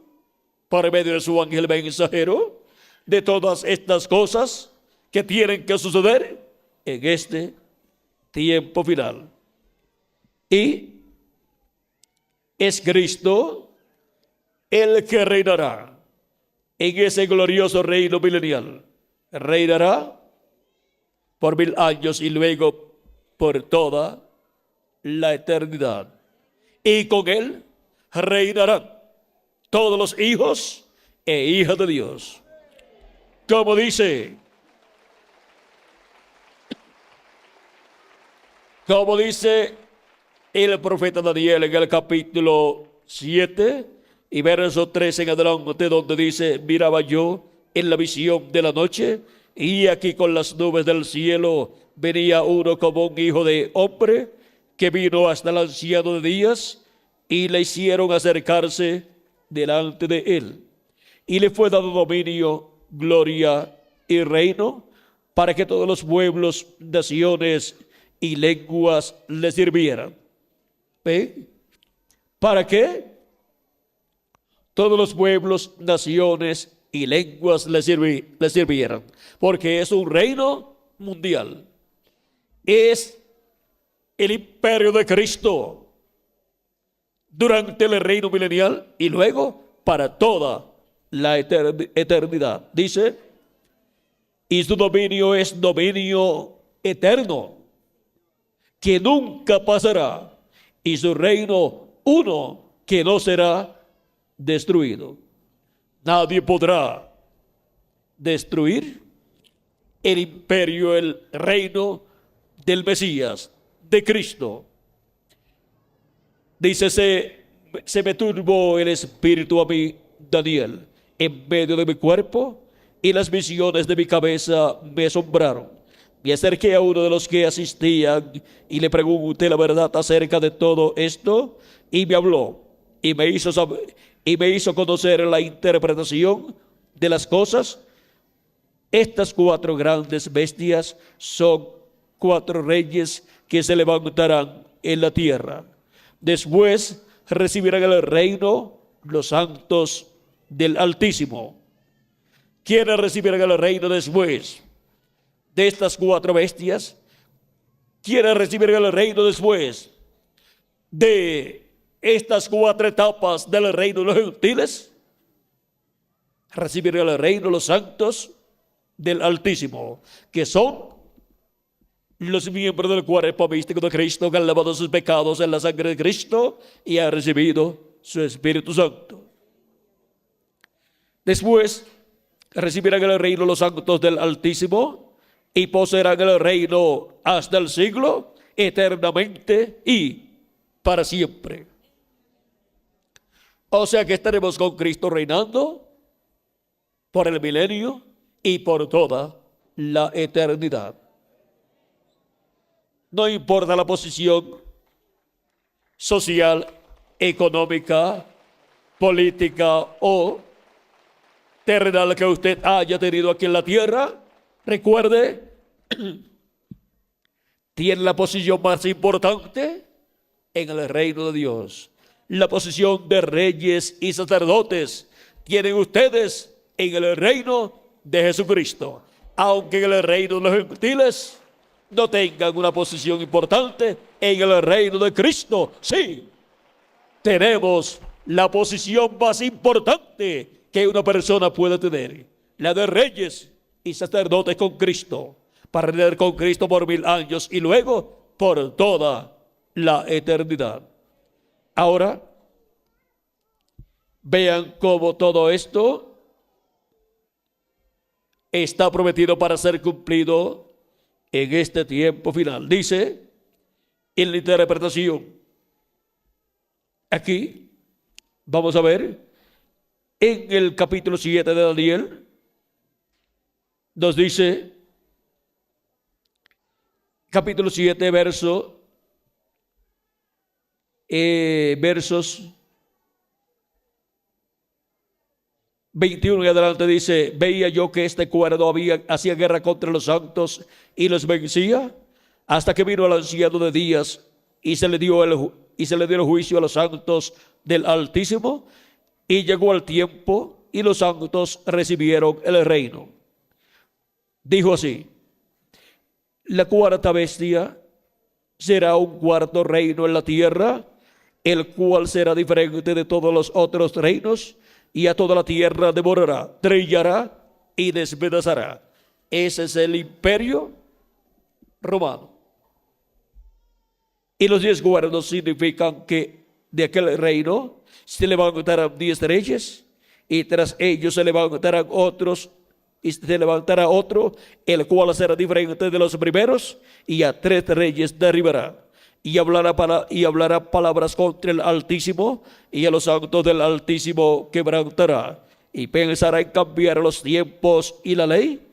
por medio de su ángel mensajero de todas estas cosas que tienen que suceder en este tiempo final. Y es Cristo el que reinará en ese glorioso reino milenial. Reinará por 1000 años y luego por toda la eternidad. Y con Él reinarán todos los hijos e hijas de Dios. Como dice el profeta Daniel en el capítulo 7 y verso 13 en adelante, donde dice: miraba yo en la visión de la noche, y aquí con las nubes del cielo venía uno como un hijo de hombre, que vino hasta el anciano de días, y le hicieron acercarse delante de él. Y le fue dado dominio, gloria y reino, para que todos los pueblos, naciones y lenguas le sirvieran. ¿Ve? ¿Para qué? Todos los pueblos, naciones y lenguas le sirvieran. Porque es un reino mundial. Es el imperio de Cristo durante el reino milenial y luego para toda la eternidad. Dice: y su dominio es dominio eterno, que nunca pasará, y su reino uno, que no será destruido. Nadie podrá destruir el imperio, el reino del Mesías, de Cristo. Dice: se me turbó el espíritu a mí, Daniel, en medio de mi cuerpo, y las visiones de mi cabeza me asombraron. Me acerqué a uno de los que asistían y le pregunté la verdad acerca de todo esto, y me habló y me hizo conocer la interpretación de las cosas. Estas 4 grandes bestias son 4 reyes que se levantarán en la tierra. Después recibirán el reino los santos del Altísimo. ¿Quiénes recibirán el reino después de estas 4 bestias? ¿Quiénes recibirán el reino después de estas 4 etapas del reino de los gentiles? Recibirán el reino los santos del Altísimo, que son los miembros del cuerpo místico de Cristo, que han lavado sus pecados en la sangre de Cristo y han recibido su Espíritu Santo. Después recibirán el reino los santos del Altísimo y poseerán el reino hasta el siglo, eternamente y para siempre. O sea que estaremos con Cristo reinando por el milenio y por toda la eternidad. No importa la posición social, económica, política o terrenal que usted haya tenido aquí en la tierra, recuerde, tiene la posición más importante en el reino de Dios. La posición de reyes y sacerdotes tienen ustedes en el reino de Jesucristo. Aunque en el reino de los gentiles no tengan una posición importante, en el reino de Cristo sí tenemos la posición más importante que una persona puede tener, la de reyes y sacerdotes con Cristo, para reinar con Cristo por 1000 años y luego por toda la eternidad. Ahora, vean cómo todo esto está prometido para ser cumplido en este tiempo final. Dice en la interpretación, aquí vamos a ver en el capítulo 7 de Daniel, nos dice, capítulo 7, versos 21 y adelante, dice: veía yo que este cuerdo hacía guerra contra los santos y los vencía, hasta que vino el anciano de días y se le dio el juicio a los santos del Altísimo, y llegó el tiempo y los santos recibieron el reino. Dijo así: la cuarta bestia será un cuarto reino en la tierra, el cual será diferente de todos los otros reinos, y a toda la tierra devorará, trillará y despedazará. Ese es el imperio romano. Y los 10 cuernos significan que de aquel reino se levantarán 10 reyes, y tras ellos se levantarán otros, y se levantará otro, el cual será diferente de los primeros, y a 3 reyes derribará. Y hablará palabras contra el Altísimo, y a los santos del Altísimo quebrantará. Y pensará en cambiar los tiempos y la ley,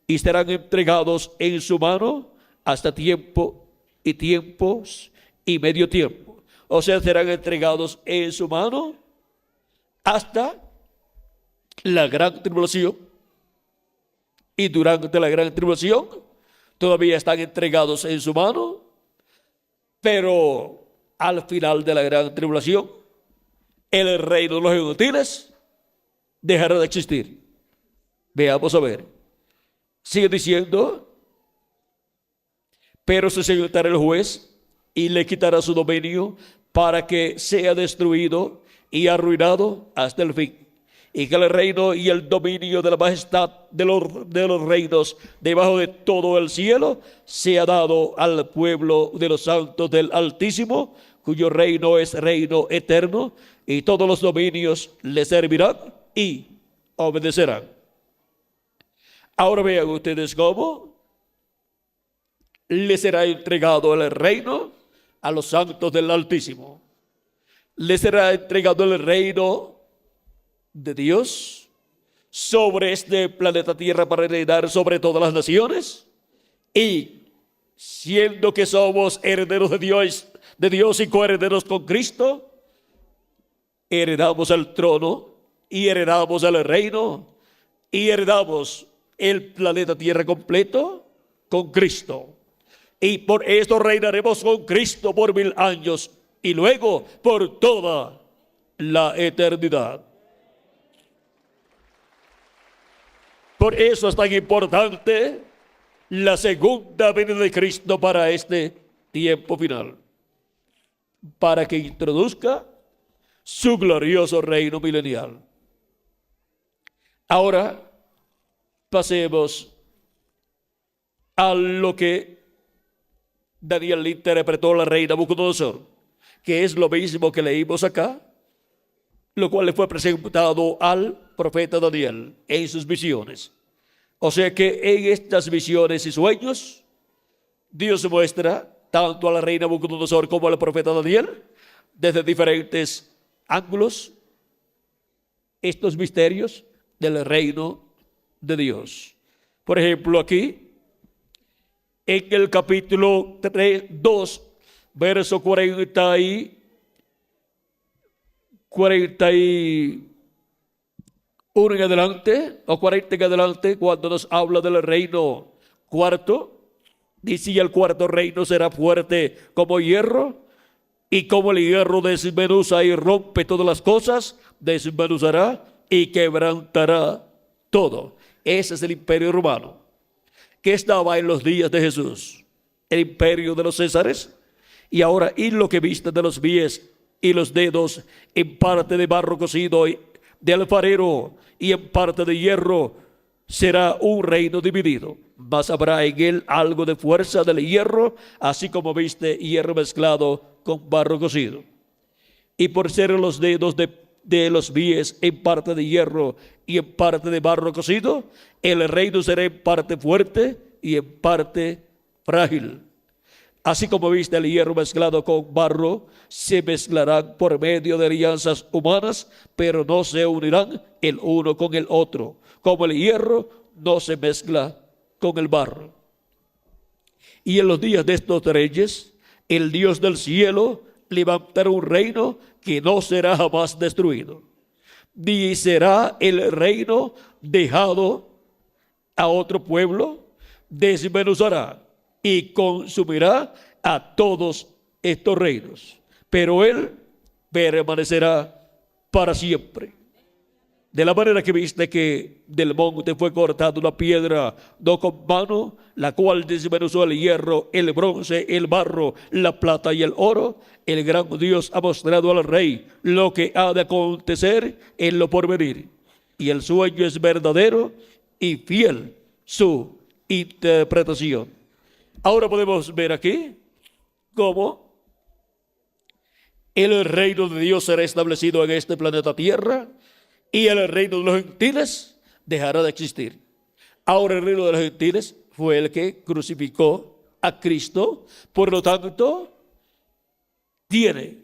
y serán entregados en su mano hasta tiempo y tiempos y medio tiempo. O sea, serán entregados en su mano hasta la gran tribulación. Y durante la gran tribulación todavía están entregados en su mano. Pero al final de la gran tribulación, el reino de los gentiles dejará de existir. Veamos a ver. Sigue diciendo: pero se sentará el juez y le quitará su dominio, para que sea destruido y arruinado hasta el fin. Y que el reino y el dominio de la majestad de los reinos debajo de todo el cielo sea dado al pueblo de los santos del Altísimo, cuyo reino es reino eterno, y todos los dominios le servirán y obedecerán. Ahora vean ustedes cómo le será entregado el reino a los santos del Altísimo. Le será entregado el reino de Dios sobre este planeta Tierra para reinar sobre todas las naciones, y siendo que somos herederos de Dios y coherederos con Cristo, heredamos el trono y heredamos el reino y heredamos el planeta Tierra completo con Cristo, y por esto reinaremos con Cristo por 1000 años y luego por toda la eternidad. Por eso es tan importante la segunda venida de Cristo para este tiempo final, para que introduzca su glorioso reino milenial. Ahora pasemos a lo que Daniel interpretó a la reina Nabucodonosor, que es lo mismo que leímos acá, lo cual le fue presentado al profeta Daniel en sus visiones. O sea que en estas visiones y sueños, Dios muestra tanto a la reina Nabucodonosor como al profeta Daniel, desde diferentes ángulos, estos misterios del reino de Dios. Por ejemplo, aquí, en el capítulo 2, verso 41 en adelante, o 40 en adelante, cuando nos habla del reino cuarto, dice: y el cuarto reino será fuerte como hierro, y como el hierro desmenuza y rompe todas las cosas, desmenuzará y quebrantará todo. Ese es el imperio romano, que estaba en los días de Jesús, el imperio de los Césares. Y ahora, y lo que viste de los pies y los dedos, en parte de barro cocido de alfarero y en parte de hierro, será un reino dividido, mas habrá en él algo de fuerza del hierro, así como viste hierro mezclado con barro cocido. Y por ser los dedos de los pies en parte de hierro y en parte de barro cocido, el reino será en parte fuerte y en parte frágil. Así como viste el hierro mezclado con barro, se mezclarán por medio de alianzas humanas, pero no se unirán el uno con el otro, como el hierro no se mezcla con el barro. Y en los días de estos reyes, el Dios del cielo levantará un reino que no será jamás destruido, ni será el reino dejado a otro pueblo. Desmenuzará y consumirá a todos estos reinos, pero él permanecerá para siempre. De la manera que viste que del monte fue cortada una piedra, no con mano, la cual desmenuzó el hierro, el bronce, el barro, la plata y el oro, el gran Dios ha mostrado al rey lo que ha de acontecer en lo porvenir. Y el sueño es verdadero y fiel su interpretación. Ahora podemos ver aquí cómo el reino de Dios será establecido en este planeta Tierra, y el reino de los gentiles dejará de existir. Ahora el reino de los gentiles fue el que crucificó a Cristo, por lo tanto tiene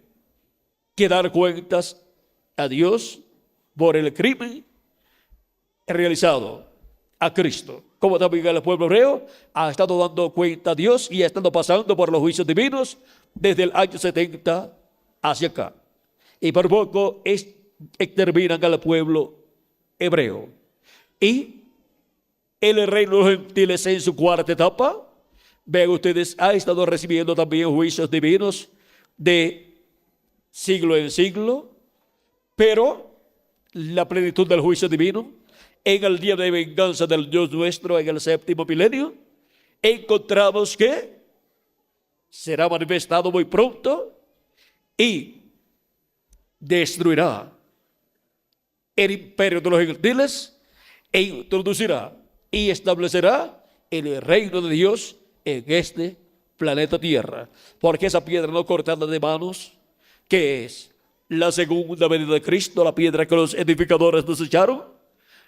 que dar cuentas a Dios por el crimen realizado a Cristo. Como también el pueblo hebreo ha estado dando cuenta a Dios y ha estado pasando por los juicios divinos desde el año 70 hacia acá. Y por poco exterminan al pueblo hebreo. Y el reino de los gentiles en su cuarta etapa, vean ustedes, ha estado recibiendo también juicios divinos de siglo en siglo, pero la plenitud del juicio divino en el día de venganza del Dios nuestro, en el séptimo milenio, encontramos que será manifestado muy pronto y destruirá el imperio de los gentiles e introducirá y establecerá el reino de Dios en este planeta Tierra. Porque esa piedra no cortada de manos, que es la segunda venida de Cristo, la piedra que los edificadores desecharon,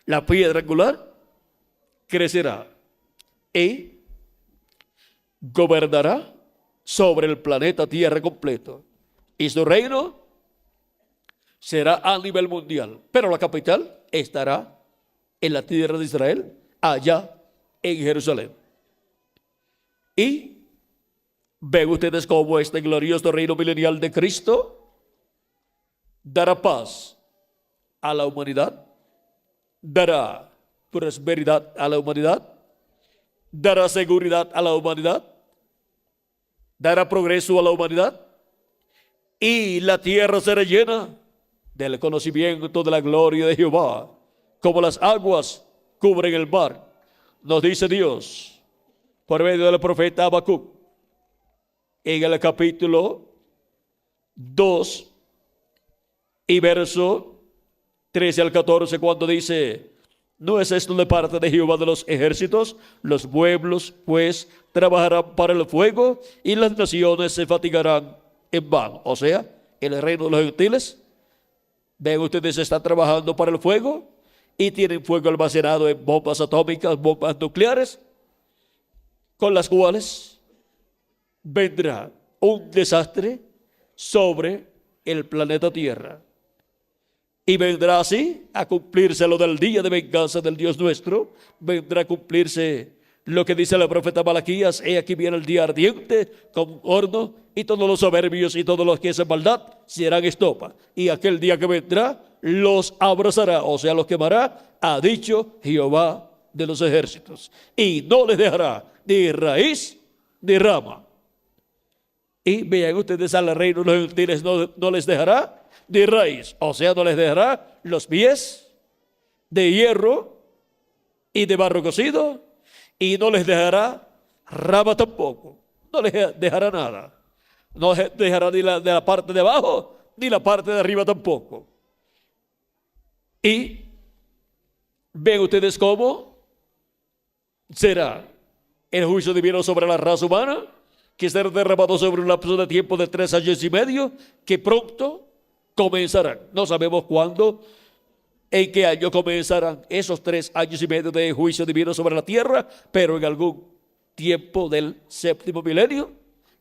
la piedra angular, crecerá y gobernará sobre el planeta Tierra completo. Y su reino será a nivel mundial, pero la capital estará en la tierra de Israel, allá en Jerusalén. Y ven ustedes cómo este glorioso reino milenial de Cristo dará paz a la humanidad, dará prosperidad a la humanidad, dará seguridad a la humanidad, dará progreso a la humanidad, y la tierra será llena del conocimiento de la gloria de Jehová, como las aguas cubren el mar. Nos dice Dios por medio del profeta Habacuc en el capítulo 2 y verso 13 al 14, cuando dice: ¿no es esto de parte de Jehová de los ejércitos? Los pueblos pues trabajarán para el fuego, y las naciones se fatigarán en vano. O sea, el reino de los gentiles Ven ustedes, están trabajando para el fuego y tienen fuego almacenado en bombas atómicas, bombas nucleares, con las cuales vendrá un desastre sobre el planeta Tierra. Y vendrá así a cumplirse lo del día de venganza del Dios nuestro. Vendrá a cumplirse lo que dice el profeta Malaquías: he aquí viene el día ardiente como un horno, y todos los soberbios y todos los que hacen maldad serán estopa. Y aquel día que vendrá los abrazará, o sea, los quemará, ha dicho Jehová de los ejércitos. Y no les dejará ni raíz ni rama. Y vean ustedes, al reino de los gentiles no les dejará de raíz, o sea, no les dejará los pies de hierro y de barro cocido, y no les dejará rama tampoco, no les dejará nada, no les dejará ni de la parte de abajo ni la parte de arriba tampoco. Y ven ustedes cómo será el juicio divino sobre la raza humana, que será derramado sobre un lapso de tiempo de 3 años y medio, que pronto comenzarán. No sabemos cuándo, en qué año comenzarán esos 3 años y medio de juicio divino sobre la tierra, pero en algún tiempo del 7º milenio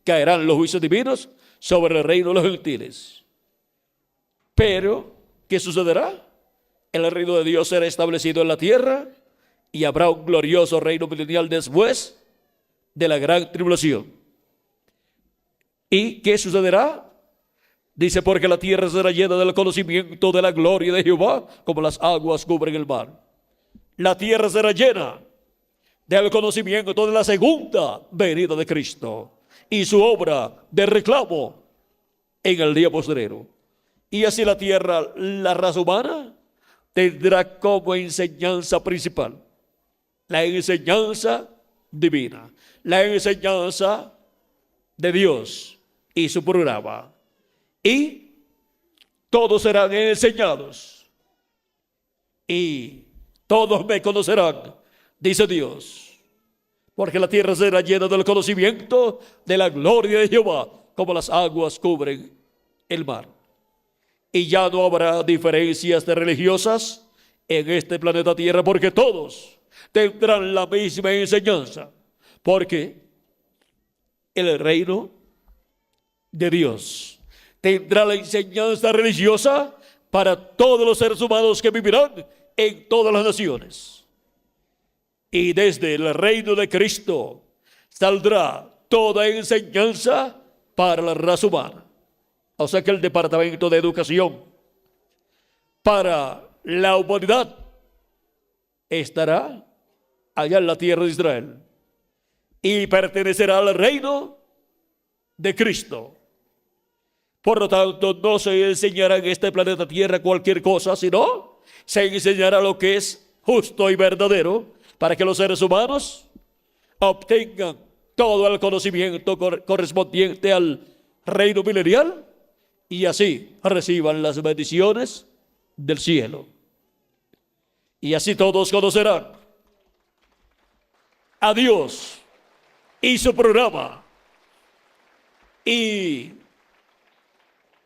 caerán los juicios divinos sobre el reino de los gentiles. Pero, ¿qué sucederá? El reino de Dios será establecido en la tierra y habrá un glorioso reino milenial después de la gran tribulación. ¿Y qué sucederá? Dice, porque la tierra será llena del conocimiento de la gloria de Jehová, como las aguas cubren el mar. La tierra será llena del conocimiento de la segunda venida de Cristo y su obra de reclamo en el día postrero. Y así la tierra, la raza humana, tendrá como enseñanza principal la enseñanza divina, la enseñanza de Dios y su programa. Y todos serán enseñados y todos me conocerán, dice Dios, porque la tierra será llena del conocimiento de la gloria de Jehová, como las aguas cubren el mar. Y ya no habrá diferencias religiosas en este planeta Tierra, porque todos tendrán la misma enseñanza, porque el reino de Dios tendrá la enseñanza religiosa para todos los seres humanos que vivirán en todas las naciones. Y desde el reino de Cristo saldrá toda enseñanza para la raza humana. O sea que el Departamento de Educación para la humanidad estará allá en la tierra de Israel y pertenecerá al reino de Cristo. Por lo tanto, no se enseñará en este planeta Tierra cualquier cosa, sino se enseñará lo que es justo y verdadero, para que los seres humanos obtengan todo el conocimiento correspondiente al reino milenial y así reciban las bendiciones del cielo. Y así todos conocerán a Dios y su programa, y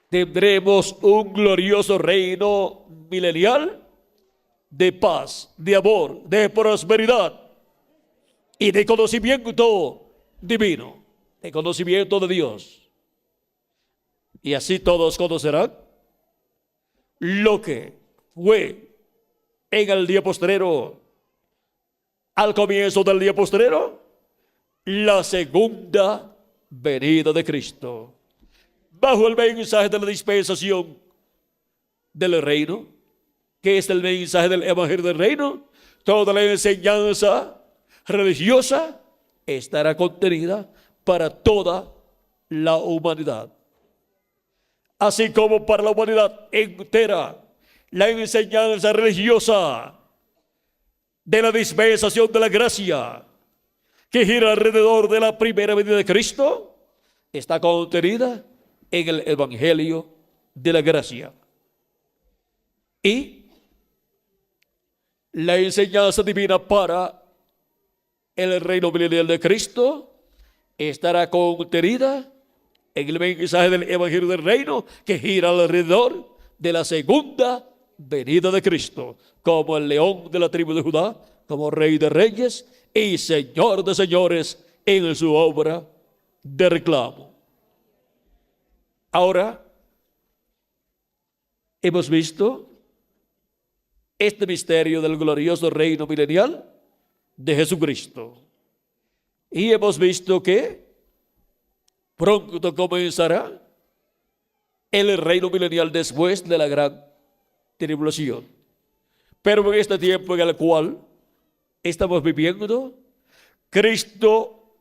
tendremos un glorioso reino milenial de paz, de amor, de prosperidad y de conocimiento divino, de conocimiento de Dios. Y así todos conocerán lo que fue en el día postrero, al comienzo del día postrero, la segunda venida de Cristo. Bajo el mensaje de la dispensación del reino, que es el mensaje del evangelio del reino, toda la enseñanza religiosa estará contenida para toda la humanidad. Así como para la humanidad entera, la enseñanza religiosa de la dispensación de la gracia, que gira alrededor de la primera venida de Cristo, está contenida en el evangelio de la gracia. Y la enseñanza divina para el reino milenial de Cristo estará contenida en el mensaje del evangelio del reino, que gira alrededor de la segunda venida de Cristo, como el león de la tribu de Judá, como Rey de reyes y Señor de señores en su obra de reclamo. Ahora, hemos visto este misterio del glorioso reino milenial de Jesucristo. Y hemos visto que pronto comenzará el reino milenial después de la gran tribulación. Pero en este tiempo en el cual estamos viviendo, Cristo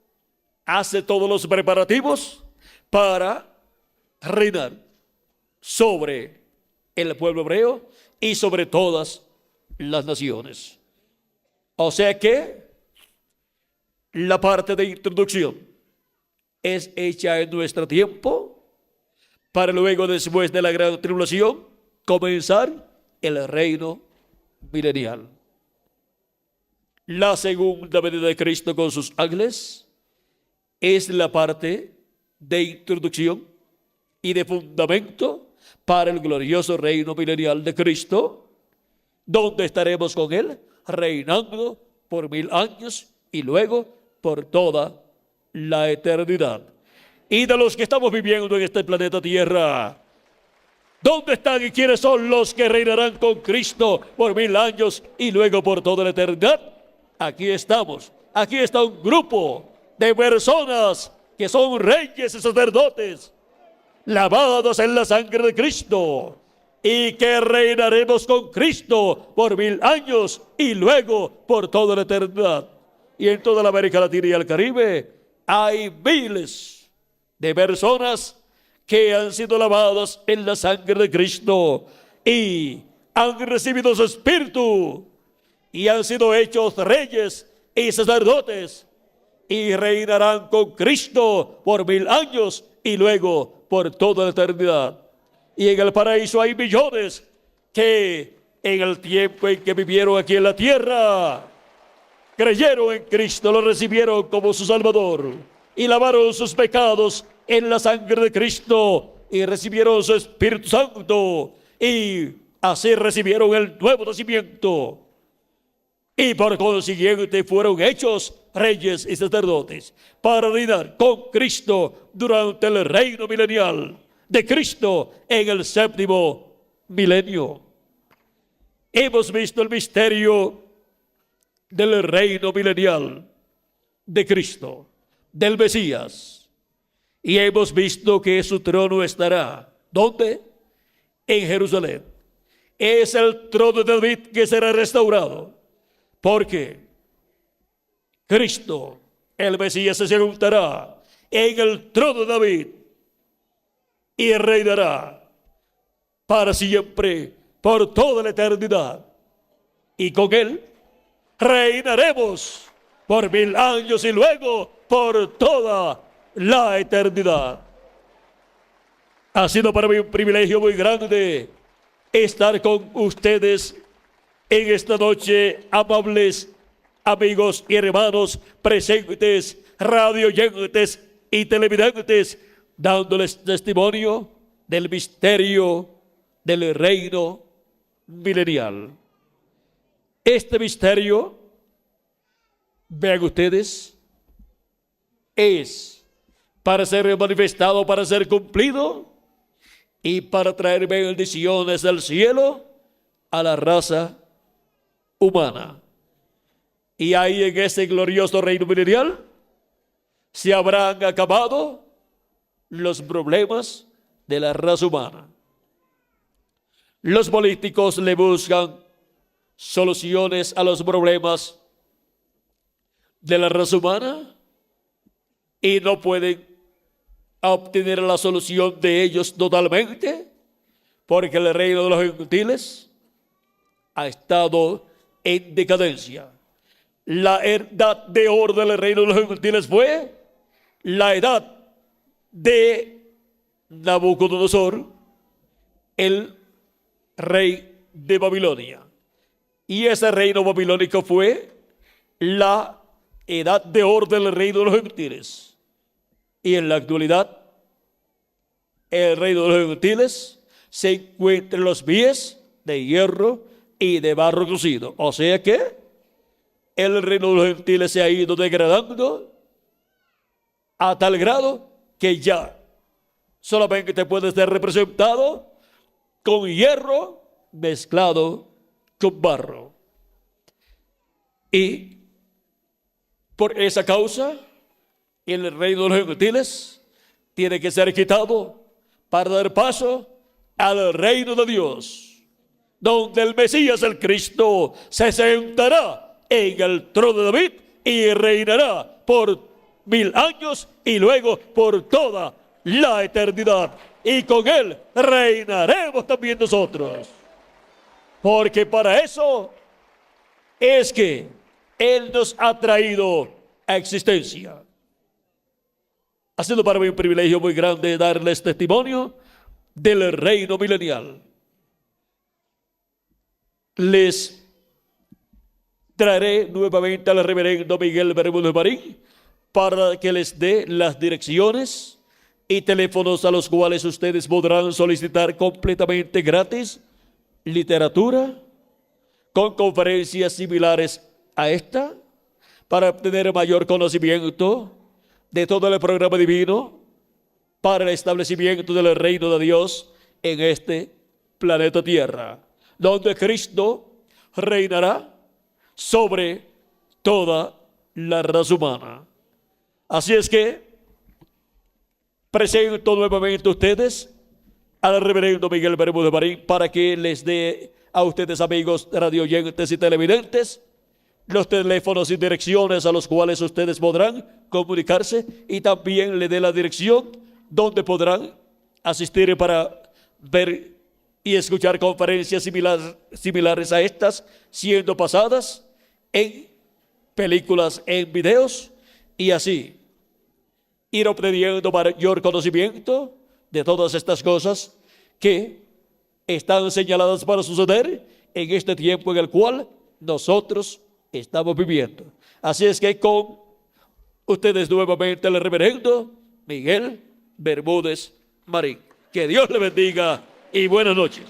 hace todos los preparativos para reinar sobre el pueblo hebreo y sobre todas las naciones. O sea que la parte de introducción es hecha en nuestro tiempo para luego, después de la gran tribulación, comenzar el reino milenial. La segunda venida de Cristo con sus ángeles es la parte de introducción y de fundamento para el glorioso reino milenial de Cristo, donde estaremos con Él reinando por 1000 años y luego por toda la eternidad. Y de los que estamos viviendo en este planeta Tierra, ¿dónde están y quiénes son los que reinarán con Cristo por 1000 años y luego por toda la eternidad? Aquí estamos. Aquí está un grupo de personas que son reyes y sacerdotes, lavados en la sangre de Cristo, y que reinaremos con Cristo por 1000 años y luego por toda la eternidad. Y en toda la América Latina y el Caribe hay miles de personas que han sido lavadas en la sangre de Cristo y han recibido su espíritu y han sido hechos reyes y sacerdotes y reinarán con Cristo por 1000 años y luego por toda la eternidad. Y en el paraíso hay millones que en el tiempo en que vivieron aquí en la tierra creyeron en Cristo, lo recibieron como su Salvador y lavaron sus pecados en la sangre de Cristo y recibieron su Espíritu Santo y así recibieron el nuevo nacimiento y por consiguiente fueron hechos reyes y sacerdotes para reinar con Cristo durante el reino milenial de Cristo en el séptimo milenio. Hemos visto el misterio del reino milenial de Cristo, del Mesías, y hemos visto que su trono estará, ¿dónde? En Jerusalén. Es el trono de David que será restaurado, porque Cristo, el Mesías, se sentará en el trono de David y reinará para siempre, por toda la eternidad. Y con él reinaremos por 1000 años y luego por toda la eternidad. Ha sido para mí un privilegio muy grande estar con ustedes en esta noche, amables amigos y hermanos presentes, radioyentes y televidentes, dándoles testimonio del misterio del reino milenial. Este misterio, vean ustedes, es para ser manifestado, para ser cumplido y para traer bendiciones del cielo a la raza humana. Y ahí en ese glorioso reino milenial se habrán acabado los problemas de la raza humana. Los políticos le buscan soluciones a los problemas de la raza humana y no pueden obtener la solución de ellos totalmente, porque el reino de los gentiles ha estado en decadencia. La edad de oro del reino de los gentiles fue la edad de Nabucodonosor, el rey de Babilonia. Y ese reino babilónico fue la edad de oro del reino de los gentiles. Y en la actualidad, el reino de los gentiles se encuentren los pies de hierro y de barro cocido. O sea que el reino de los gentiles se ha ido degradando a tal grado que ya solamente puede ser representado con hierro mezclado con barro. Y por esa causa, el reino de los gentiles tiene que ser quitado para dar paso al reino de Dios, donde el Mesías, el Cristo, se sentará en el trono de David y reinará por 1000 años y luego por toda la eternidad. Y con él reinaremos también nosotros. Porque para eso es que él nos ha traído a existencia. Ha sido para mí un privilegio muy grande darles testimonio del reino milenial. Les traeré nuevamente al reverendo Miguel Bermúdez Marín para que les dé las direcciones y teléfonos a los cuales ustedes podrán solicitar completamente gratis literatura con conferencias similares a esta, para obtener mayor conocimiento de todo el programa divino para el establecimiento del reino de Dios en este planeta Tierra, donde Cristo reinará sobre toda la raza humana. Así es que presento nuevamente a ustedes al reverendo Miguel Bermúdez Marín para que les dé a ustedes, amigos radioyentes y televidentes, los teléfonos y direcciones a los cuales ustedes podrán comunicarse, y también le dé la dirección donde podrán asistir para ver y escuchar conferencias similares a estas siendo pasadas en películas, en videos, y así ir obteniendo mayor conocimiento de todas estas cosas que están señaladas para suceder en este tiempo en el cual nosotros estamos viviendo. Así es que con ustedes nuevamente el reverendo Miguel Bermúdez Marín. Que Dios le bendiga y buenas noches.